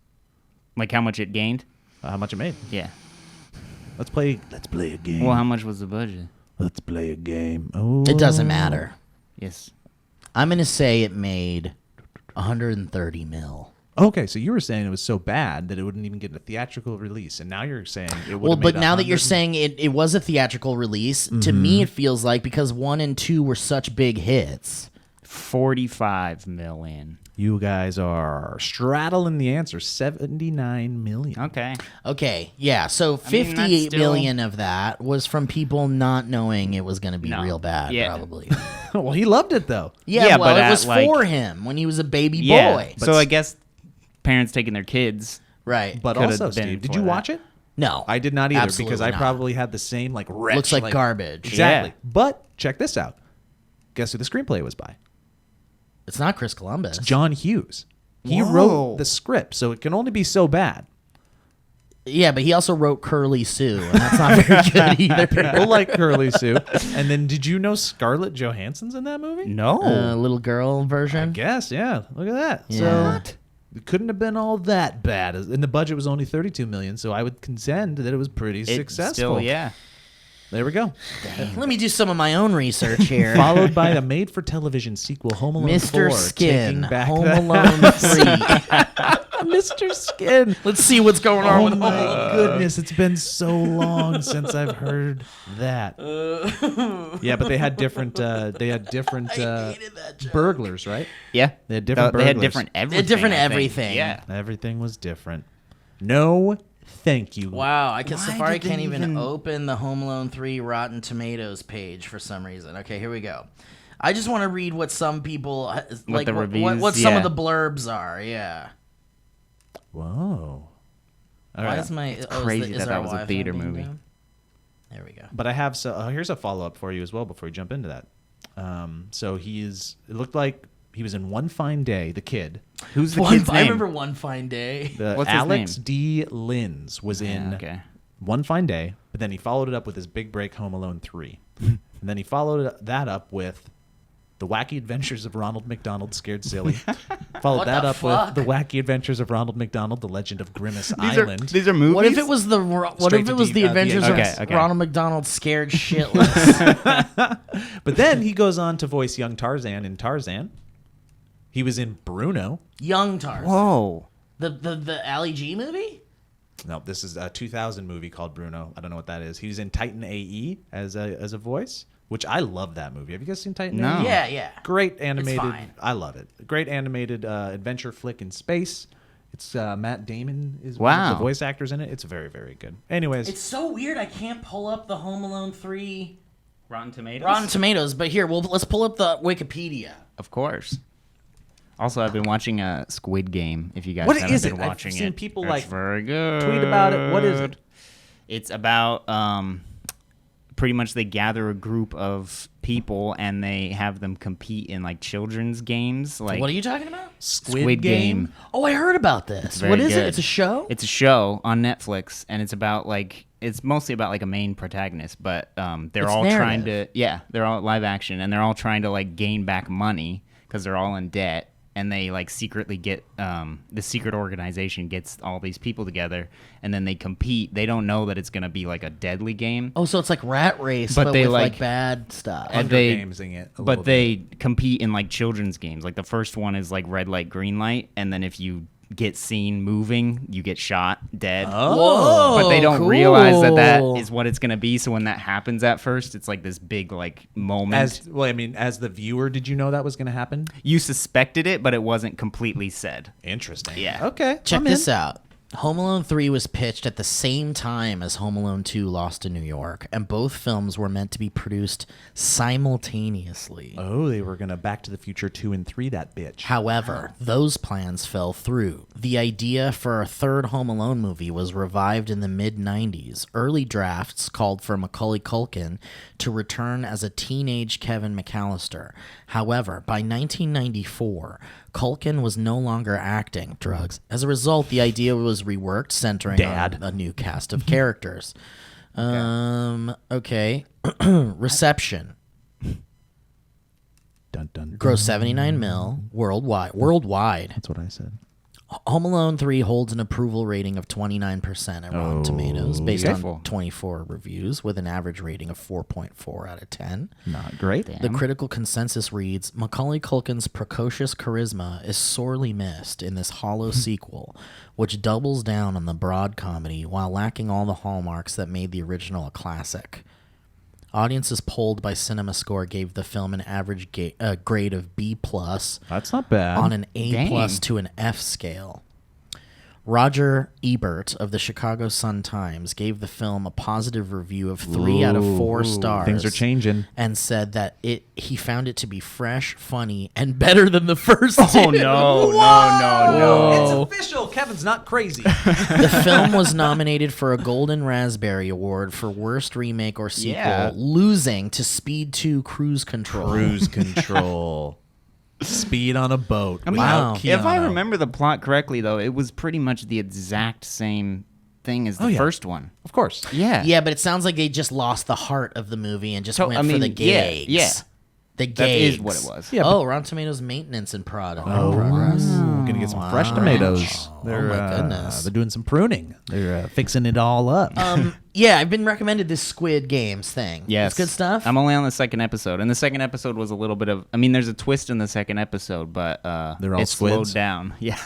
Like how much it gained? How much it made? Yeah. Let's play a game. Well, how much was the budget? Let's play a game. Oh. It doesn't matter. Yes. I'm going to say it made 130 mil. Okay, so you were saying it was so bad that it wouldn't even get a theatrical release, and now you're saying it would. Well, but now that you're saying it was a theatrical release, to me it feels like because 1 and 2 were such big hits. 45 million. you guys are straddling the answer, 79 million. Okay. Okay, yeah. So I mean, that's 58 still- million of that was from people not knowing it was going to be No. real bad, Yeah. probably. Well, he loved it though. Yeah, Yeah, well, but it was at, like- for him when he was a baby Yeah. boy. So I guess parents taking their kids. Right. But Could've also, been Steve, did for you that. watch it? No. I did not either because Absolutely I not. probably had the same like wretch. Looks like garbage. Exactly. Yeah. But check this out. Guess who the screenplay was by? It's not Chris Columbus. John Hughes. He Whoa. wrote the script, so it can only be so bad. Yeah, but he also wrote Curly Sue, and that's not very good either. People like Curly Sue. And then, did you know Scarlett Johansson's in that movie? No. Little girl I version. guess, yeah. Look at that. Yeah. So it couldn't have been all that bad. And the budget was only $32 million, so I would contend that it was pretty successful. Still, yeah. There we go. Let me do some of my own research here. Followed by the made-for-television sequel, Home Alone 4. Mr. Skin, taking back Home the- Alone 3. Mr. Skin. Let's see what's going on Oh with Home my Alone. goodness, it's been so long since I've heard that. Yeah, but they had different I hated that joke. burglars, right? Yeah. They had different They had burglars. different everything. different I think. everything. Yeah. Everything was different. No, thank you. Wow, I can Why Safari did they can't even even- open the Home Alone 3 Rotten Tomatoes page for some reason. Okay, here we go. I just want to read what some people like the what reviews, some of yeah. the blurbs are. Yeah. Whoa. All Why right. is my crazy that our was a Wi-Fi theater being movie. down? There we go. But I have here's a follow-up for you as well before we jump into that. So it looked like he was in One Fine Day, the kid. Who's the kid's I name? remember One Fine Day. What's his Alex name? D. Linz was in Okay. One Fine Day, but then he followed it up with his big break, Home Alone 3. And then he followed that up with The Wacky Adventures of Ronald McDonald Scared Silly. Followed What that the up fuck? with The Wacky Adventures of Ronald McDonald, The Legend of Grimace These Island. are movies. What if it was Straight to the Adventures Okay, of okay. Ronald McDonald Scared Shitless? But then he goes on to voice young Tarzan in Tarzan. He was in Bruno. Young Tarzan. Whoa. The Ali G movie? No, this is a 2000 movie called Bruno. I don't know what that is. He was in Titan AE as a voice, which I love that movie. Have you guys seen Titan No. AE? Yeah. Great animated. fine. I love it. Great animated adventure flick in space. It's Matt Damon is one Wow. of the voice actors in it. It's very, very good. Anyways, It's so weird. I can't pull up the Home Alone 3 Rotten Tomatoes. Rotten Tomatoes, but here, let's pull up the Wikipedia. Of course. Also, I've been watching Squid Game. If you guys What haven't is been it? I've watching seen it, people, it's like, very good. tweet about it. What is it? It's about pretty much they gather a group of people and they have them compete in like children's games. Like What are you talking about? Squid Game. Oh, I heard about this. Very What is it? good. It's a show? It's a show on Netflix, and it's about like it's mostly about like a main protagonist, but they're It's all trying narrative. to they're all live action, and they're all trying to like gain back money because they're all in debt, and they like secretly get the secret organization gets all these people together, and then they compete. They don't know that it's gonna be like a deadly game. Oh, so it's like Rat Race, But but they with like- like bad stuff. and Hunger they- Gamesing it a little But bit. they compete in like children's games. Like the first one is like red light, green light, and then if you get seen moving, you get shot dead. Whoa, But they don't realize that cool. is what it's gonna be. So when that happens at first, it's like this big like moment. As the viewer, did you know that was going to happen? You suspected it, but it wasn't completely said. Interesting. Yeah. Okay. Check I'm in. this out. Home Alone 3 was pitched at the same time as Home Alone 2 Lost in New York, and both films were meant to be produced simultaneously. Oh, they were gonna Back to the Future 2 and 3 that bitch. However, those plans fell through. The idea for a third Home Alone movie was revived in the mid-90s. Early drafts called for Macaulay Culkin to return as a teenage Kevin McAllister. However, by 1994, Culkin was no longer acting drugs. As a result, the idea was reworked, centering Dad. on a new cast of characters. Okay. Reception. Dun, dun, dun. Gross 79 mil worldwide. That's what I said. Home Alone 3 holds an approval rating of 29% at Rotten Tomatoes based Careful. on 24 reviews with an average rating of 4.4 out of 10. Not great. The critical consensus reads, Macaulay Culkin's precocious charisma is sorely missed in this hollow sequel, which doubles down on the broad comedy while lacking all the hallmarks that made the original a classic. Audiences polled by CinemaScore gave the film an average grade of B+, That's not bad. on an A+ Dang. to an F scale. Roger Ebert of the Chicago Sun-Times gave the film a positive review of 3 out of 4 stars. Things are changing. And said that he found it to be fresh, funny, and better than the first Oh two. no. It's official. Kevin's not crazy. The film was nominated for a Golden Raspberry Award for Worst Remake or Sequel, Yeah. losing to Speed 2 Cruise Control. Cruise control. Speed on a boat. Wow. without If I Keanu. remember the plot correctly, though, it was pretty much the exact same thing as the first one. Of course. Yeah. Yeah, but it sounds like they just lost the heart of the movie and just So, went I for mean, the gags. yeah. The That gags. is what it was. Yeah, Oh, Rotten Tomatoes maintenance in progress. We're gonna get some fresh tomatoes. They're, my goodness. They're doing some pruning. They're fixing it all up. Yeah, I've been recommended this Squid Games thing. Yes. It's good stuff. I'm only on the second episode, and the second episode was a little bit of. I mean, there's a twist in the second episode, but They're all it slowed squids? down. Yeah,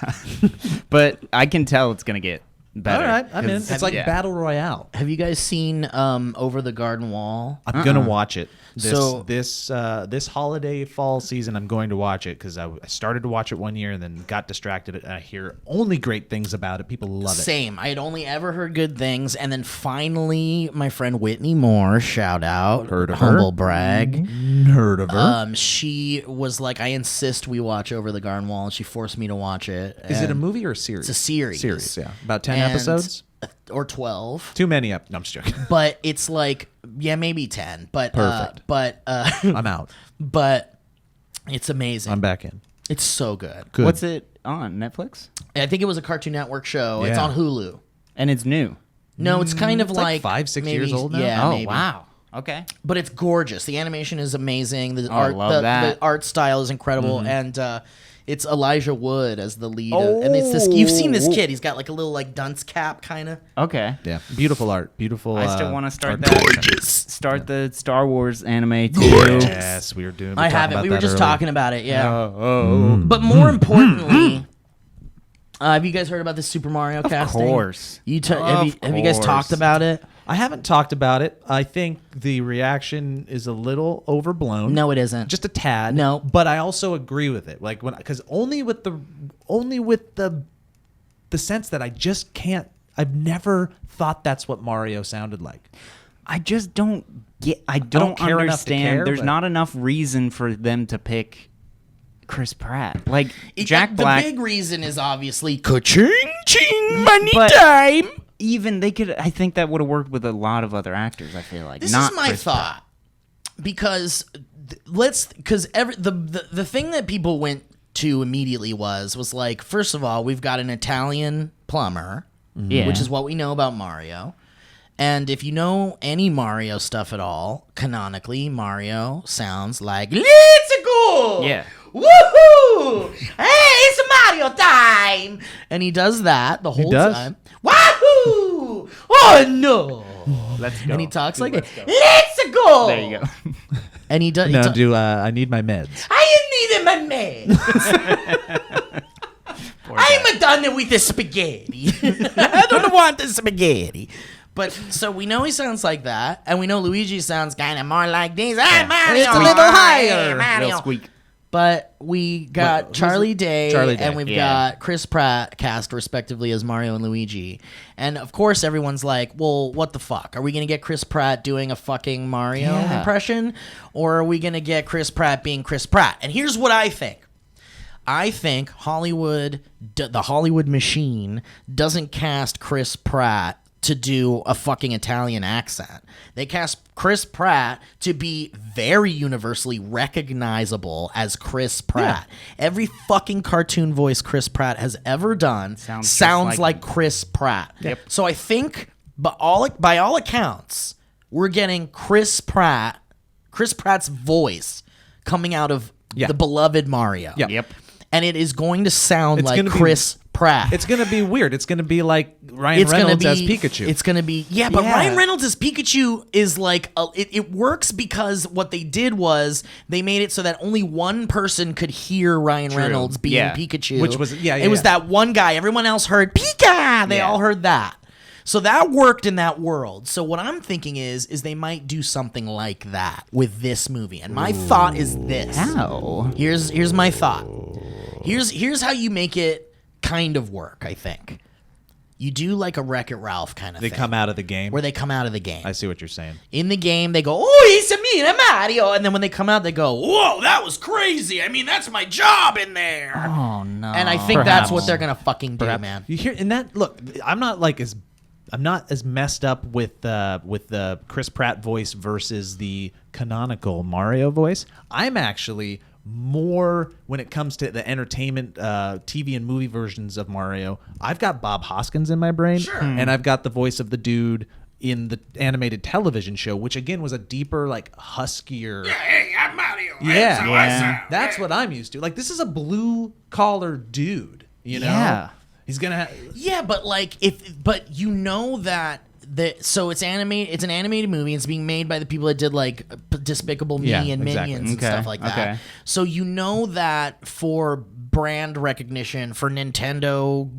but I can tell it's gonna get better. All right, I'm in. 'cause- It's like yeah. Battle Royale. Have you guys seen Over the Garden Wall? I'm gonna watch it. This So- this holiday fall season, I'm going to watch it because I started to watch it one year and then got distracted. And I hear only great things about it. People love it. Same. I had only ever heard good things, and then finally, my friend Whitney Moore, shout out, Heard of her? humble brag. Heard of her? She was like, I insist we watch Over the Garden Wall, and she forced me to watch it. Is it a And movie or a series? It's a series. Series, yeah. About 10 And- episodes. or 12. Too many up. No, I'm just joking. But it's like, yeah, maybe 10. But Perfect. I'm out. but it's amazing. I'm back in. It's so good. Good. What's it on Netflix? I think it was a Cartoon Network show. It's Yeah. on Hulu. And it's new. No, it's kind of It's like 5-6 maybe- years old now? Yeah, Oh maybe. wow. Okay. But it's gorgeous. The animation is amazing. The I art, love the that. art style is incredible, and it's Elijah Wood as the lead. And it's this. You've seen this kid. He's got like a little like dunce cap kind of. Okay. Yeah. Beautiful art. Beautiful. I still want to start art that. direction. Start the Star Wars anime too. Yes, we were doing. I have it. We were just talking about it. Yeah. Oh. But more importantly, have you guys heard about this Super Mario casting? Of course. Have you guys talked about it? I haven't talked about it. I think the reaction is a little overblown. No, it isn't. Just a tad. No. But I also agree with it. Like because only with the sense that I just can't. I've never thought that's what Mario sounded like. I just don't get. I don't care enough to understand. care, There's but- not enough reason for them to pick Chris Pratt. Like Jack Black. The big reason is obviously ka-ching, ching, money But- time. Even they could. I think that would have worked with a lot of other actors. I feel like This not is my Chris Pratt. thought, because the thing that people went to immediately was like, first of all, we've got an Italian plumber, Yeah. which is what we know about Mario. And if you know any Mario stuff at all, canonically, Mario sounds like "Let's go!" Yeah. Woohoo! Hey, it's Mario time! And he does that the whole does. time. Wahoo! Oh no! Let's go. And he talks like, Let's go. "Let's go!" There you go. And he does. No, I need my meds. I needed my meds. I'm done with the spaghetti. I don't want the spaghetti. But so we know he sounds like that, and we know Luigi sounds kind of more like this. Hey, Mario, It's a little higher. hey, Mario. Real squeak. But we got who's Charlie it? Day, Charlie Day, and we've yeah. got Chris Pratt cast respectively as Mario and Luigi. And of course, everyone's like, well, what the fuck? Are we going to get Chris Pratt doing a fucking Mario Yeah. impression? Or are we going to get Chris Pratt being Chris Pratt? And here's what I think. I think Hollywood, the Hollywood machine, doesn't cast Chris Pratt to do a fucking Italian accent. They cast Chris Pratt to be very universally recognizable as Chris Pratt. Every fucking cartoon voice Chris Pratt has ever done Sounds sounds just like like Chris Pratt. Yep. So I think, by all accounts, we're getting Chris Pratt's voice coming out of Yeah. the beloved Mario. Yeah. Yep. And it is going to sound It's like gonna be- Chris Pratt. It's gonna be weird. It's gonna be like Ryan Reynolds as Pikachu. It's gonna be but Yeah. Ryan Reynolds as Pikachu is like it works because what they did was they made it so that only one person could hear Ryan Reynolds being Yeah. Pikachu, Which was- it was that one guy. Everyone else heard Pika. They Yeah. all heard that. So that worked in that world. So what I'm thinking is they might do something like that with this movie. And my thought is this. How? Here's my thought. Here's how you make it kind of work, I think. You do like a Wreck-It Ralph kind of They thing. come out of the game. Where they come out of the game. I see what you're saying. In the game, they go, "Oh, it's a me, a Mario," and then when they come out, they go, "Whoa, that was crazy! I mean, that's my job in there." Oh no. And I think that's what they're gonna fucking do, Perhaps. man. You hear and that look. I'm not as messed up with the Chris Pratt voice versus the canonical Mario voice. I'm actually more when it comes to the entertainment TV and movie versions of Mario. I've got Bob Hoskins in my brain, and I've got the voice of the dude in the animated television show, which again was a deeper, like huskier. Hey, I'm Mario. That's what I'm used to. Like, this is a blue collar dude, you know? Yeah. He's gonna Yeah, but like but you know that so it's an animated movie. It's being made by the people that did like Despicable Me and exactly. Minions and stuff like that. Okay. So you know that for brand recognition, for Nintendo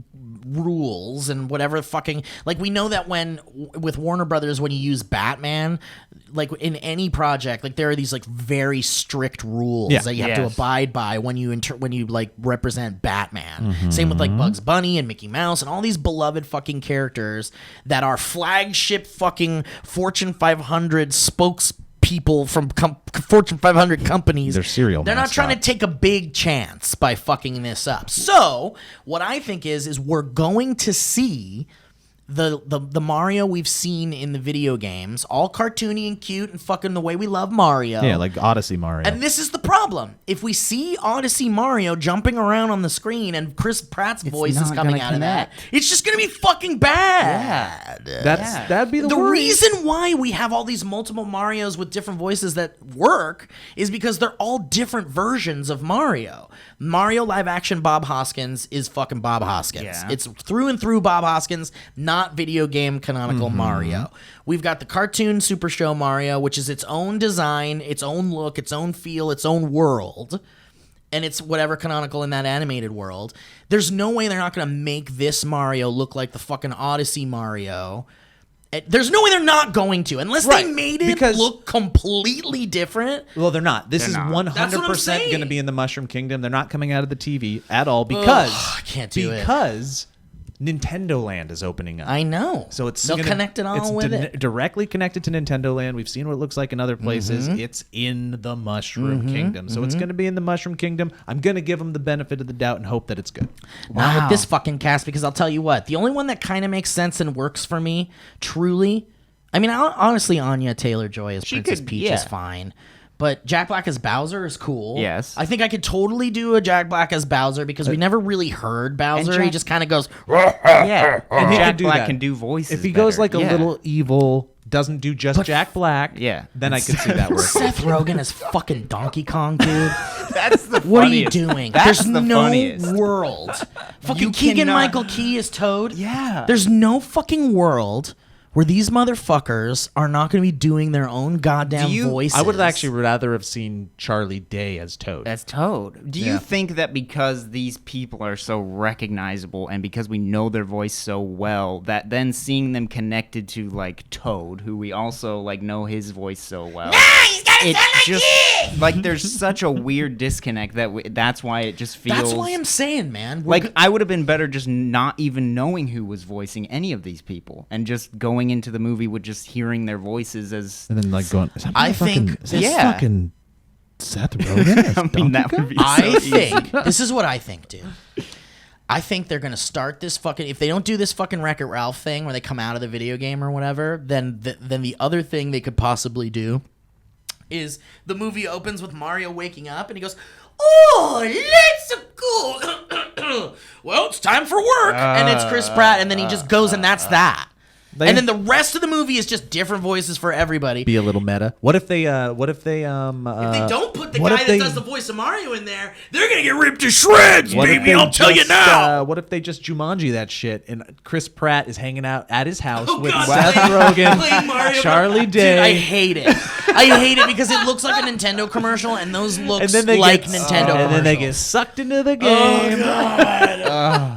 rules and whatever fucking, like, we know that with Warner Brothers, when you use Batman, like in any project, like there are these like very strict rules that you have to abide by when you like represent Batman. Same with like Bugs Bunny and Mickey Mouse and all these beloved fucking characters that are flagship fucking Fortune 500 spokespeople from Fortune 500 companies. They're serial They're not trying to take a big chance by fucking this up. So what I think is we're going to see the Mario we've seen in the video games, all cartoony and cute and fucking the way we love Mario. Yeah, like Odyssey Mario. And this is the problem. If we see Odyssey Mario jumping around on the screen and Chris Pratt's voice is not coming gonna out of that, connect. it's just going to be fucking bad. That'd be the worst. Reason why we have all these multiple Marios with different voices that work is because they're all different versions of Mario. Mario live action Bob Hoskins is fucking Bob Hoskins. Yeah. It's through and through Bob Hoskins, not video game canonical Mario. We've got the cartoon Super Show Mario, which is its own design, its own look, its own feel, its own world. And it's whatever canonical in that animated world. There's no way they're not going to make this Mario look like the fucking Odyssey Mario. There's no way they're not going to, unless they made it look completely different. Well, they're not. This is 100% going to be in the Mushroom Kingdom. They're not coming out of the TV at all because I can't do it. Because Nintendo Land is opening up. I know. So they'll connect it all with it. Directly connected to Nintendo Land. We've seen what it looks like in other places. It's in the Mushroom Kingdom. So it's going to be in the Mushroom Kingdom. I'm going to give them the benefit of the doubt and hope that it's good. Not with this fucking cast, because I'll tell you what, the only one that kind of makes sense and works for me, truly, I mean, honestly, Anya Taylor-Joy as Princess Peach is fine. But Jack Black as Bowser is cool. Yes. I think I could totally do a Jack Black as Bowser because we never really heard Bowser. He just kind of goes, Yeah, and he Jack can do Black that. can do voices. If he goes better. like a little evil, doesn't do just Jack Black, Yeah. then I could see that work. Seth Rogen as fucking Donkey Kong, dude. That's the What are you funniest. doing? That's There's the no funniest. world. Fucking You Keegan cannot- Michael Key is Toad. Yeah. There's no fucking world where these motherfuckers are not going to be doing their own goddamn voices. I would actually rather have seen Charlie Day as Toad. That's Toad. Do you think that because these people are so recognizable and because we know their voice so well, that then seeing them connected to like Toad, who we also like know his voice so well, he's gotta it's sound like just like there's such a weird disconnect that that's why it just feels. That's why I'm saying, man. Like I would have been better just not even knowing who was voicing any of these people and just going into the movie with just hearing their voices as. And then like going, is that I think- fucking Seth Rogen as I mean, that would be. I so easy. think this is what I think, dude. I think they're gonna start this fucking. If they don't do this fucking Wreck-It Ralph thing where they come out of the video game or whatever, then the other thing they could possibly do is the movie opens with Mario waking up and he goes, "Oh, let's go." Well, it's time for work, and it's Chris Pratt, and then he just goes, and that's that. And then the rest of the movie is just different voices for everybody. be a little meta. What if they If they don't put the guy that does the voice of Mario in there, they're gonna get ripped to shreds, What if baby. they I'll tell you just, now. what if they just Jumanji that shit and Chris Pratt is hanging out at his house Oh, with God, Seth playing Rogen, Mario. Charlie Dude, Day. I hate it. I hate it because it looks like a Nintendo commercial, and those looks and then they like get, Nintendo and then they get commercials. sucked into the Oh, game. God.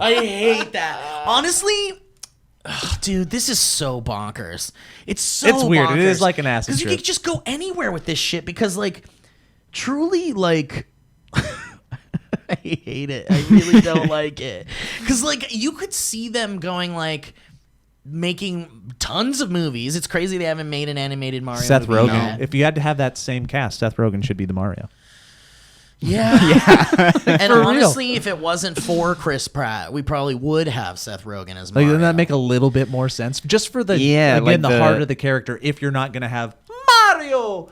I hate that. Honestly, dude, this is so bonkers. It's so It's weird. It bonkers. is like an acid Because you trip. could just go anywhere with this shit because, like, truly, like... I hate it. I really don't like it. Because, like, you could see them going, like... making tons of movies. It's crazy they haven't made an animated Mario Seth movie Rogen. yet. If you had to have that same cast, Seth Rogen should be the Mario. Yeah. And For real. honestly, if it wasn't for Chris Pratt, we probably would have Seth Rogen as Like, Mario. doesn't that make a little bit more sense? Just for the Yeah, again like the the- heart of the character. If you're not gonna have Mario,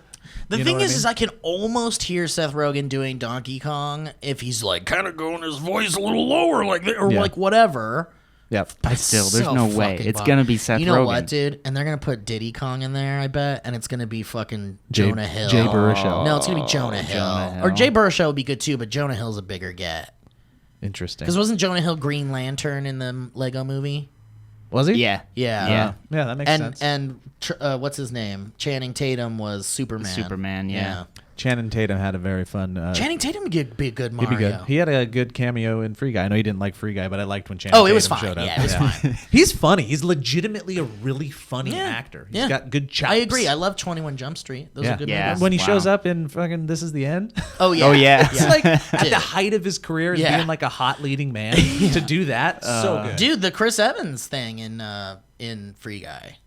The You know thing what I is, mean? I can almost hear Seth Rogen doing Donkey Kong if he's like kind of going his voice a little lower, like or Yeah. like whatever. Yep. But still, there's So no way. fucking It's bomb. gonna be Seth You know Rogen. what, dude? And they're gonna put Diddy Kong in there, I bet, and it's gonna be fucking Jay- Jonah Hill. Jay Baruchel. No, it's gonna be Jonah Hill. Jonah Or Hill. Jay Baruchel would be good too, but Jonah Hill's a bigger get. Interesting. Because wasn't Jonah Hill Green Lantern in the Lego movie? Was he? Yeah. Yeah. Yeah. Yeah, that makes sense. And what's his name? Channing Tatum was Superman. Superman, yeah. Channing Tatum had a very fun. Channing Tatum would be a good He'd Mario. be good. He had a good cameo in Free Guy. I know he didn't like Free Guy, but I liked when Channing Oh, it Tatum was fine. showed up. Yeah, it was fine. He's funny. He's legitimately a really funny Yeah. actor. He's Yeah. got good chops. I agree. I love 21 Jump Street. Those are good Yeah. movies. When he Wow. shows up in fucking This Is the End. Oh yeah. Oh, yeah. It's like at Dude. the height of his career as Yeah. being like a hot leading man to do that. So good. Dude, the Chris Evans thing in Free Guy.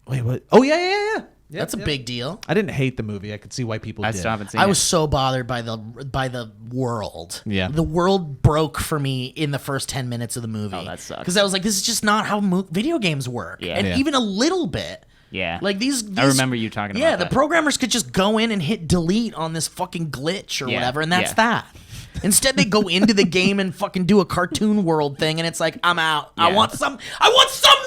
Wait, what? Oh yeah. That's a big deal. I didn't hate the movie. I could see why people I did. still haven't seen I it. was so bothered by the world. Yeah. The world broke for me in the first 10 minutes of the movie. Oh, that sucks. Because I was like, this is just not how video games work. Yeah. And Yeah. even a little bit. Yeah. Like these I remember you talking about Yeah, that. the programmers could just go in and hit delete on this fucking glitch or Yeah, whatever, and that's yeah. that. Instead, they go into the game and fucking do a cartoon world thing, and it's like, I'm out. I Yeah. want some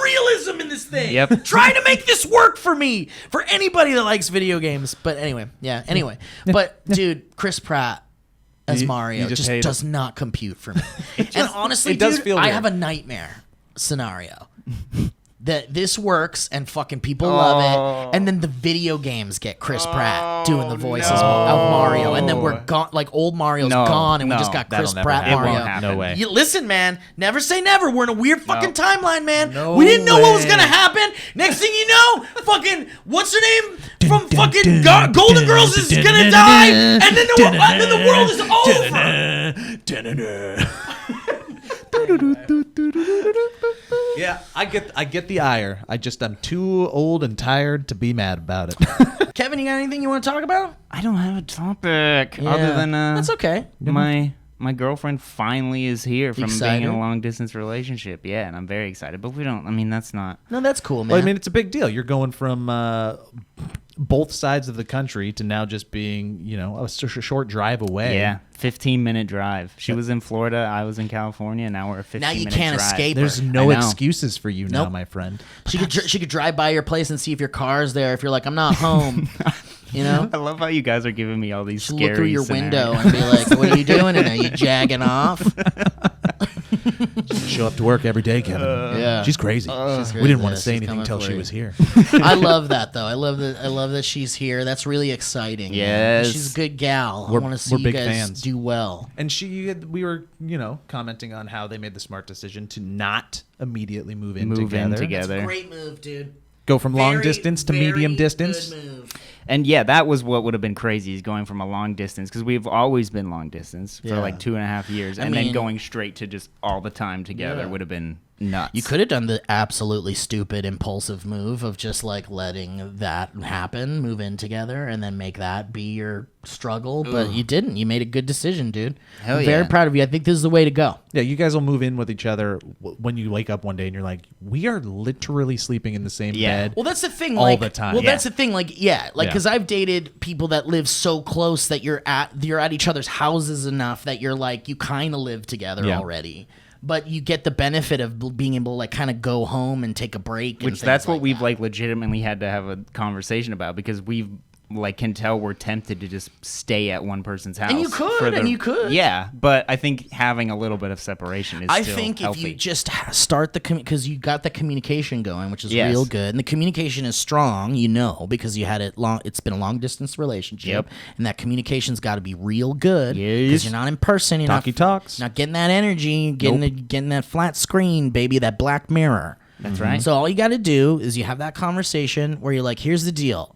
realism in this thing. Yep. Try to make this work for me, for anybody that likes video games. But anyway, yeah. Anyway, but dude, Chris Pratt as You- Mario you just just hate does not compute for me. And honestly, it does dude, feel I weird. have a nightmare scenario. That this works and fucking people love it, and then the video games get Chris Pratt doing the voices of Mario, and then we're gone. Like old Mario's No, gone, and we no, just got Chris that'll never Pratt happen. It won't Mario. happen. No way. You, listen, man. Never say never. We're in a weird fucking timeline, man. No we didn't know what was way. gonna happen. Next thing you know, fucking what's her name from fucking Golden Girls is gonna die, and then the world is over. Yeah, I get the ire. I'm too old and tired to be mad about it. Kevin, you got anything you want to talk about? I don't have a topic other Yeah. than That's okay. my girlfriend finally is here from Excited? being in a long distance relationship. Yeah, and I'm very excited. But we don't. I mean, that's not. No, that's cool, man. Well, I mean, it's a big deal. You're going from both sides of the country to now just being, a short drive away. Yeah, 15-minute drive. She was in Florida. I was in California. Now we're a 15-minute now drive. you can't escape. There's her. no I know. excuses for you now, Nope. my friend. She could drive by your place and see if your car's there. If you're like, I'm not home, you know. I love how you guys are giving me all these She'll scary look through your scenarios. window and be like, "What are you doing? And are you jagging off?" Show up to work every day, Kevin. Yeah. She's crazy. She's We didn't crazy. want to say She's anything coming until for she you. was here. I love that though. I love that she's here. That's really exciting. man. Yes. She's a good gal. I We're- want to see we're you big guys fans. do well. And we were, commenting on how they made the smart decision to not immediately move in Move in together. together. Great move, dude. Go from long Very, distance to very medium distance. Good move. And yeah, that was what would have been crazy, is going from a long distance, because we've always been long distance for Yeah. like 2.5 years, and mean- then going straight to just all the time together Yeah. would have been nuts. You could have done the absolutely stupid, impulsive move of just like letting that happen, move in together, and then make that be your struggle. But you didn't. You made a good decision, dude. Hell I'm very yeah. proud of you. I think this is the way to go. Yeah, you guys will move in with each other when you wake up one day and you're like, we are literally sleeping in the same Yeah. bed. Well, that's the thing. All Like, the time. Well, Yeah. that's the thing. Like, yeah, like Yeah. because I've dated people that live so close that you're at each other's houses enough that you're like you kind of live together Yeah. already. But you get the benefit of being able to like kind of go home and take a break. and Which things that's what like we've that. like legitimately had to have a conversation about, because we've like can tell we're tempted to just stay at one person's house. you could, for and you could. Yeah, but I think having a little bit of separation is I still think healthy. if you just start because you got the communication going, which is Yes. real good, and the communication is strong, because you had it long. It's been a long distance relationship, Yep. and that communication's got to be real good Yes. because you're not in person. You're Talky talks. not getting that energy, getting that flat screen, baby, that black mirror. That's right. So all you got to do is you have that conversation where you're like, here's the deal.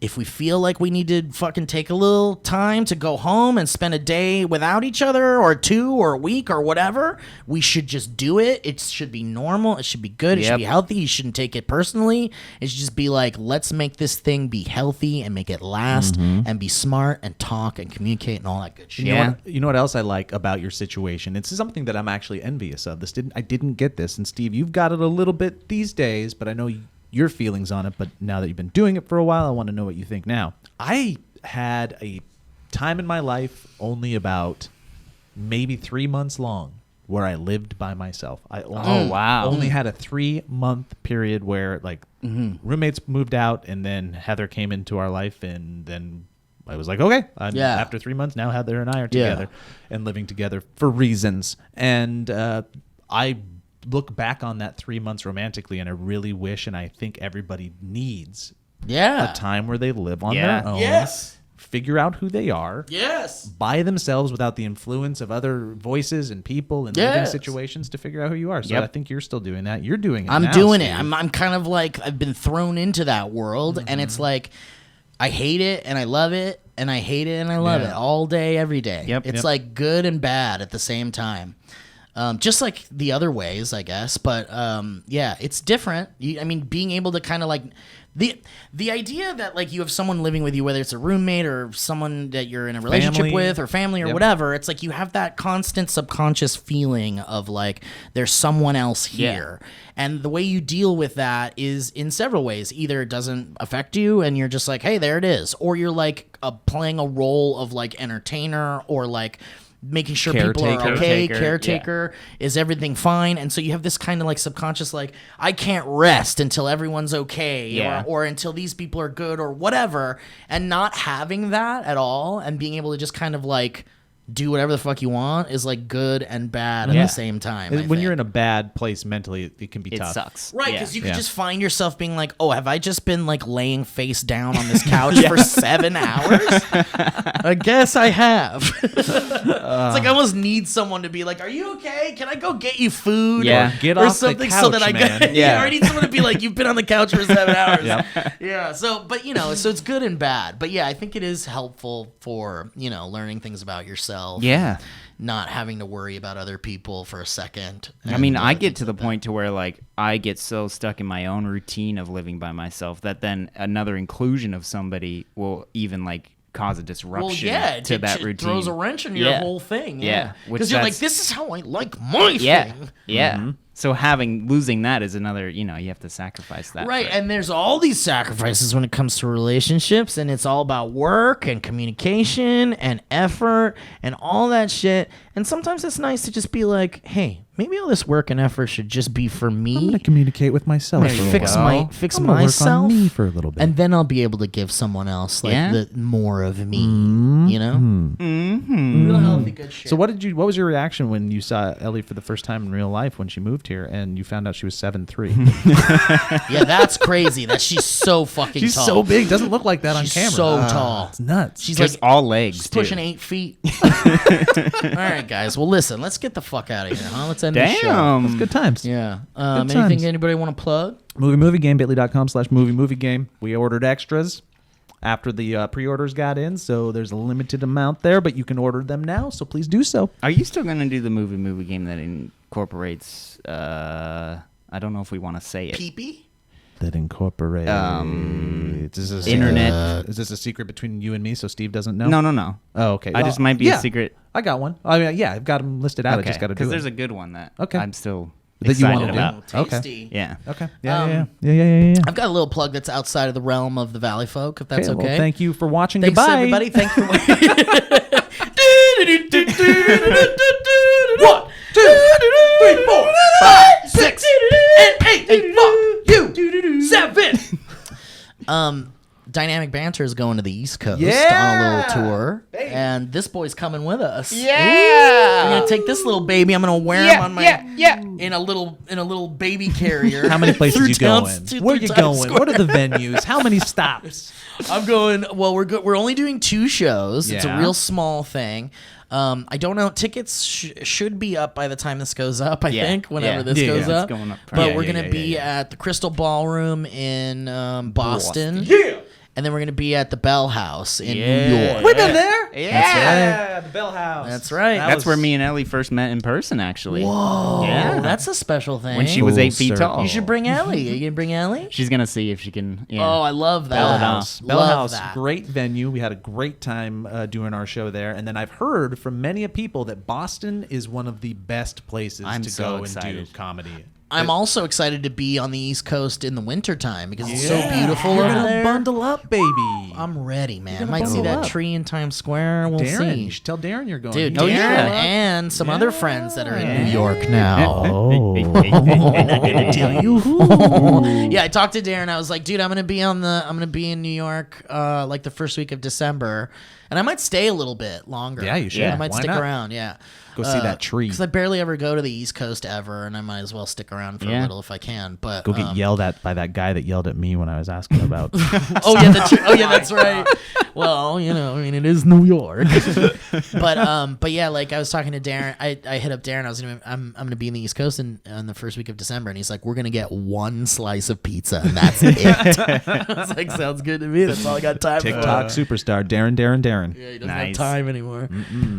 If we feel like we need to fucking take a little time to go home and spend a day without each other or 2 or a week or whatever, we should just do it. It should be normal. It should be good. It should Yep. be healthy. You shouldn't take it personally. It should just be like, let's make this thing be healthy and make it last and be smart and talk and communicate and all that good shit. Yeah. You know what else I like about your situation? It's something that I'm actually envious of. I didn't get this, and Steve, you've got it a little bit these days, but I know your feelings on it. But now that you've been doing it for a while, I want to know what you think now. I had a time in my life only about maybe 3 months long where I lived by myself. I only had a 3-month period where like roommates moved out, and then Heather came into our life, and then I was like, okay, after 3 months now, Heather and I are together and living together for reasons. And I look back on that 3 months romantically, and I really wish, and I think everybody needs a time where they live on their own. Yes. Figure out who they are. Yes. By themselves without the influence of other voices and people and living situations to figure out who you are. So I think you're still doing that. You're doing it I'm now, doing Steve. it. I'm kind of like, I've been thrown into that world, and it's like, I hate it and I love it, and I hate it and I love it all day, every day. Yep. It's like good and bad at the same time. Just like the other ways, I guess. But it's different. I mean, being able to kind of like the idea that like you have someone living with you, whether it's a roommate or someone that you're in a relationship with or family or whatever, it's like you have that constant subconscious feeling of like there's someone else here. And the way you deal with that is in several ways. Either it doesn't affect you and you're just like, hey, there it is. Or you're like playing a role of like entertainer or like making sure people are okay, caretaker, is everything fine? And so you have this kind of like subconscious, like, I can't rest until everyone's okay, or until these people are good or whatever, and not having that at all and being able to just kind of like do whatever the fuck you want is like good and bad at the same time. When you're in a bad place mentally, it can be tough. It sucks. Right, because you could just find yourself being like, oh, have I just been like laying face down on this couch for 7 hours? I guess I have. It's like I almost need someone to be like, are you okay? Can I go get you food? Yeah. Get or off something the couch, so that I man. or I need someone to be like, you've been on the couch for 7 hours. Yep. So, but you know, so it's good and bad. But yeah, I think it is helpful for, you know, learning things about yourself. Yeah. Not having to worry about other people for a second. I mean, I get to the point to where like I get so stuck in my own routine of living by myself that then another inclusion of somebody will even like cause a disruption to that routine. Throws a wrench in your whole thing. Because you're like, this is how I like my thing. Yeah. Mm-hmm. So losing that is another, you know, you have to sacrifice that. Right, and there's all these sacrifices when it comes to relationships, and it's all about work and communication and effort and all that shit. And sometimes it's nice to just be like, hey, maybe all this work and effort should just be for me. I'm going to communicate with myself. Fix I'm gonna myself. work on me for a little bit. And then I'll be able to give someone else like the more of me, you know? Real healthy, good shit. So what was your reaction when you saw Ellie for the first time in real life when she moved here and you found out she was 7'3"? Yeah, that's crazy. That she's so fucking She's tall. so big. Doesn't look like that on She's camera. so tall. It's nuts. She's Just like all legs. She's too. pushing 8 feet. All right, guys. Well, listen. Let's get the fuck out of here, huh? Let's end this show. Damn. It's good times. Yeah. Good Anything times. anybody want to plug? Movie Game, bit.ly.com/movie game. We ordered extras after the pre-orders got in, so there's a limited amount there, but you can order them now, so please do so. Are you still going to do the movie game that incorporates, I don't know if we want to say it. Peepee? That incorporates is this internet. Is this a secret between you and me, so Steve doesn't know? No. Oh, okay. I just might be a secret. I got one. I mean, yeah, I've got them listed out. I just got to do it. Because there's a good one that I'm still that you excited want to about. do. Okay. Tasty. Yeah. Okay. Yeah. I've got a little plug that's outside of the realm of the Valleyfolk, if that's okay. Well, thank you for watching. Thanks, Goodbye. everybody. Thanks for watching. 1, 2, 3, 4, 5, 6, and 8. Fuck you. 7. Dynamic Banter is going to the East Coast on a little tour, and this boy's coming with us. Yeah. I'm gonna take this little baby. I'm gonna wear him on my in a little baby carrier. How many places you going? Where you Times going? Square. What are the venues? How many stops? I'm going. Well, we're only doing 2 shows. It's a Yeah. real small thing. I don't know. Tickets should be up by the time this goes up. I think whenever this goes up. It's going up But we're gonna be at the Crystal Ballroom in Boston. And then we're gonna be at the Bell House in New York. We've been there. Yeah. The Bell House. That's right. That's where me and Ellie first met in person, actually. Whoa, Yeah. that's a special thing. When she was 8 feet circle. tall. You should bring Ellie. Are you gonna bring Ellie? She's going to see if she can. Yeah. Oh, I love that. Bell House. Bell Love House, that. great venue. We had a great time doing our show there. And then I've heard from many people that Boston is one of the best places I'm to so go excited. and do comedy. I'm also excited to be on the East Coast in the wintertime because it's so beautiful You're over gonna there. bundle up, baby. I'm ready, man. I gonna might see bundle that up. tree in Times Square. We'll Darren, see. you should tell Darren you're going. Dude, He- Darren yeah. and some other friends that are in Yeah. New York now. Oh, I'm gonna tell you who. Yeah, I talked to Darren. I was like, dude, I'm gonna be in New York like the first week of December, and I might stay a little bit longer. Yeah, you should. I might Why stick not? around. Yeah, Go see that tree. because I barely ever go to the East Coast ever, and I might as well stick around for a Yeah. little if I can. But Go get yelled at by that guy that yelled at me when I was asking about. oh yeah, that's right. Well, it is New York. but yeah, like I was talking to Darren. I hit up Darren. I'm gonna be in the East Coast on the first week of December, and he's like, we're gonna get one slice of pizza, and that's it. I was like, sounds good to me. That's all I got time TikTok for. superstar Darren. Yeah, he doesn't have Nice. time anymore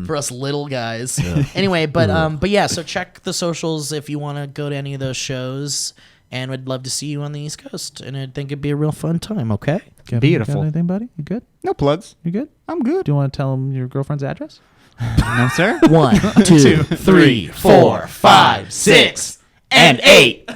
for us little guys. Anyway, but yeah, so check the socials if you want to go to any of those shows, and we'd love to see you on the East Coast, and I think it'd be a real fun time. Okay. Kevin, Beautiful. You got anything, buddy? You good? No plugs. You good? I'm good. Do you want to tell him your girlfriend's address? No, sir. 1, 2, 3, 4, 5, 6, and 8.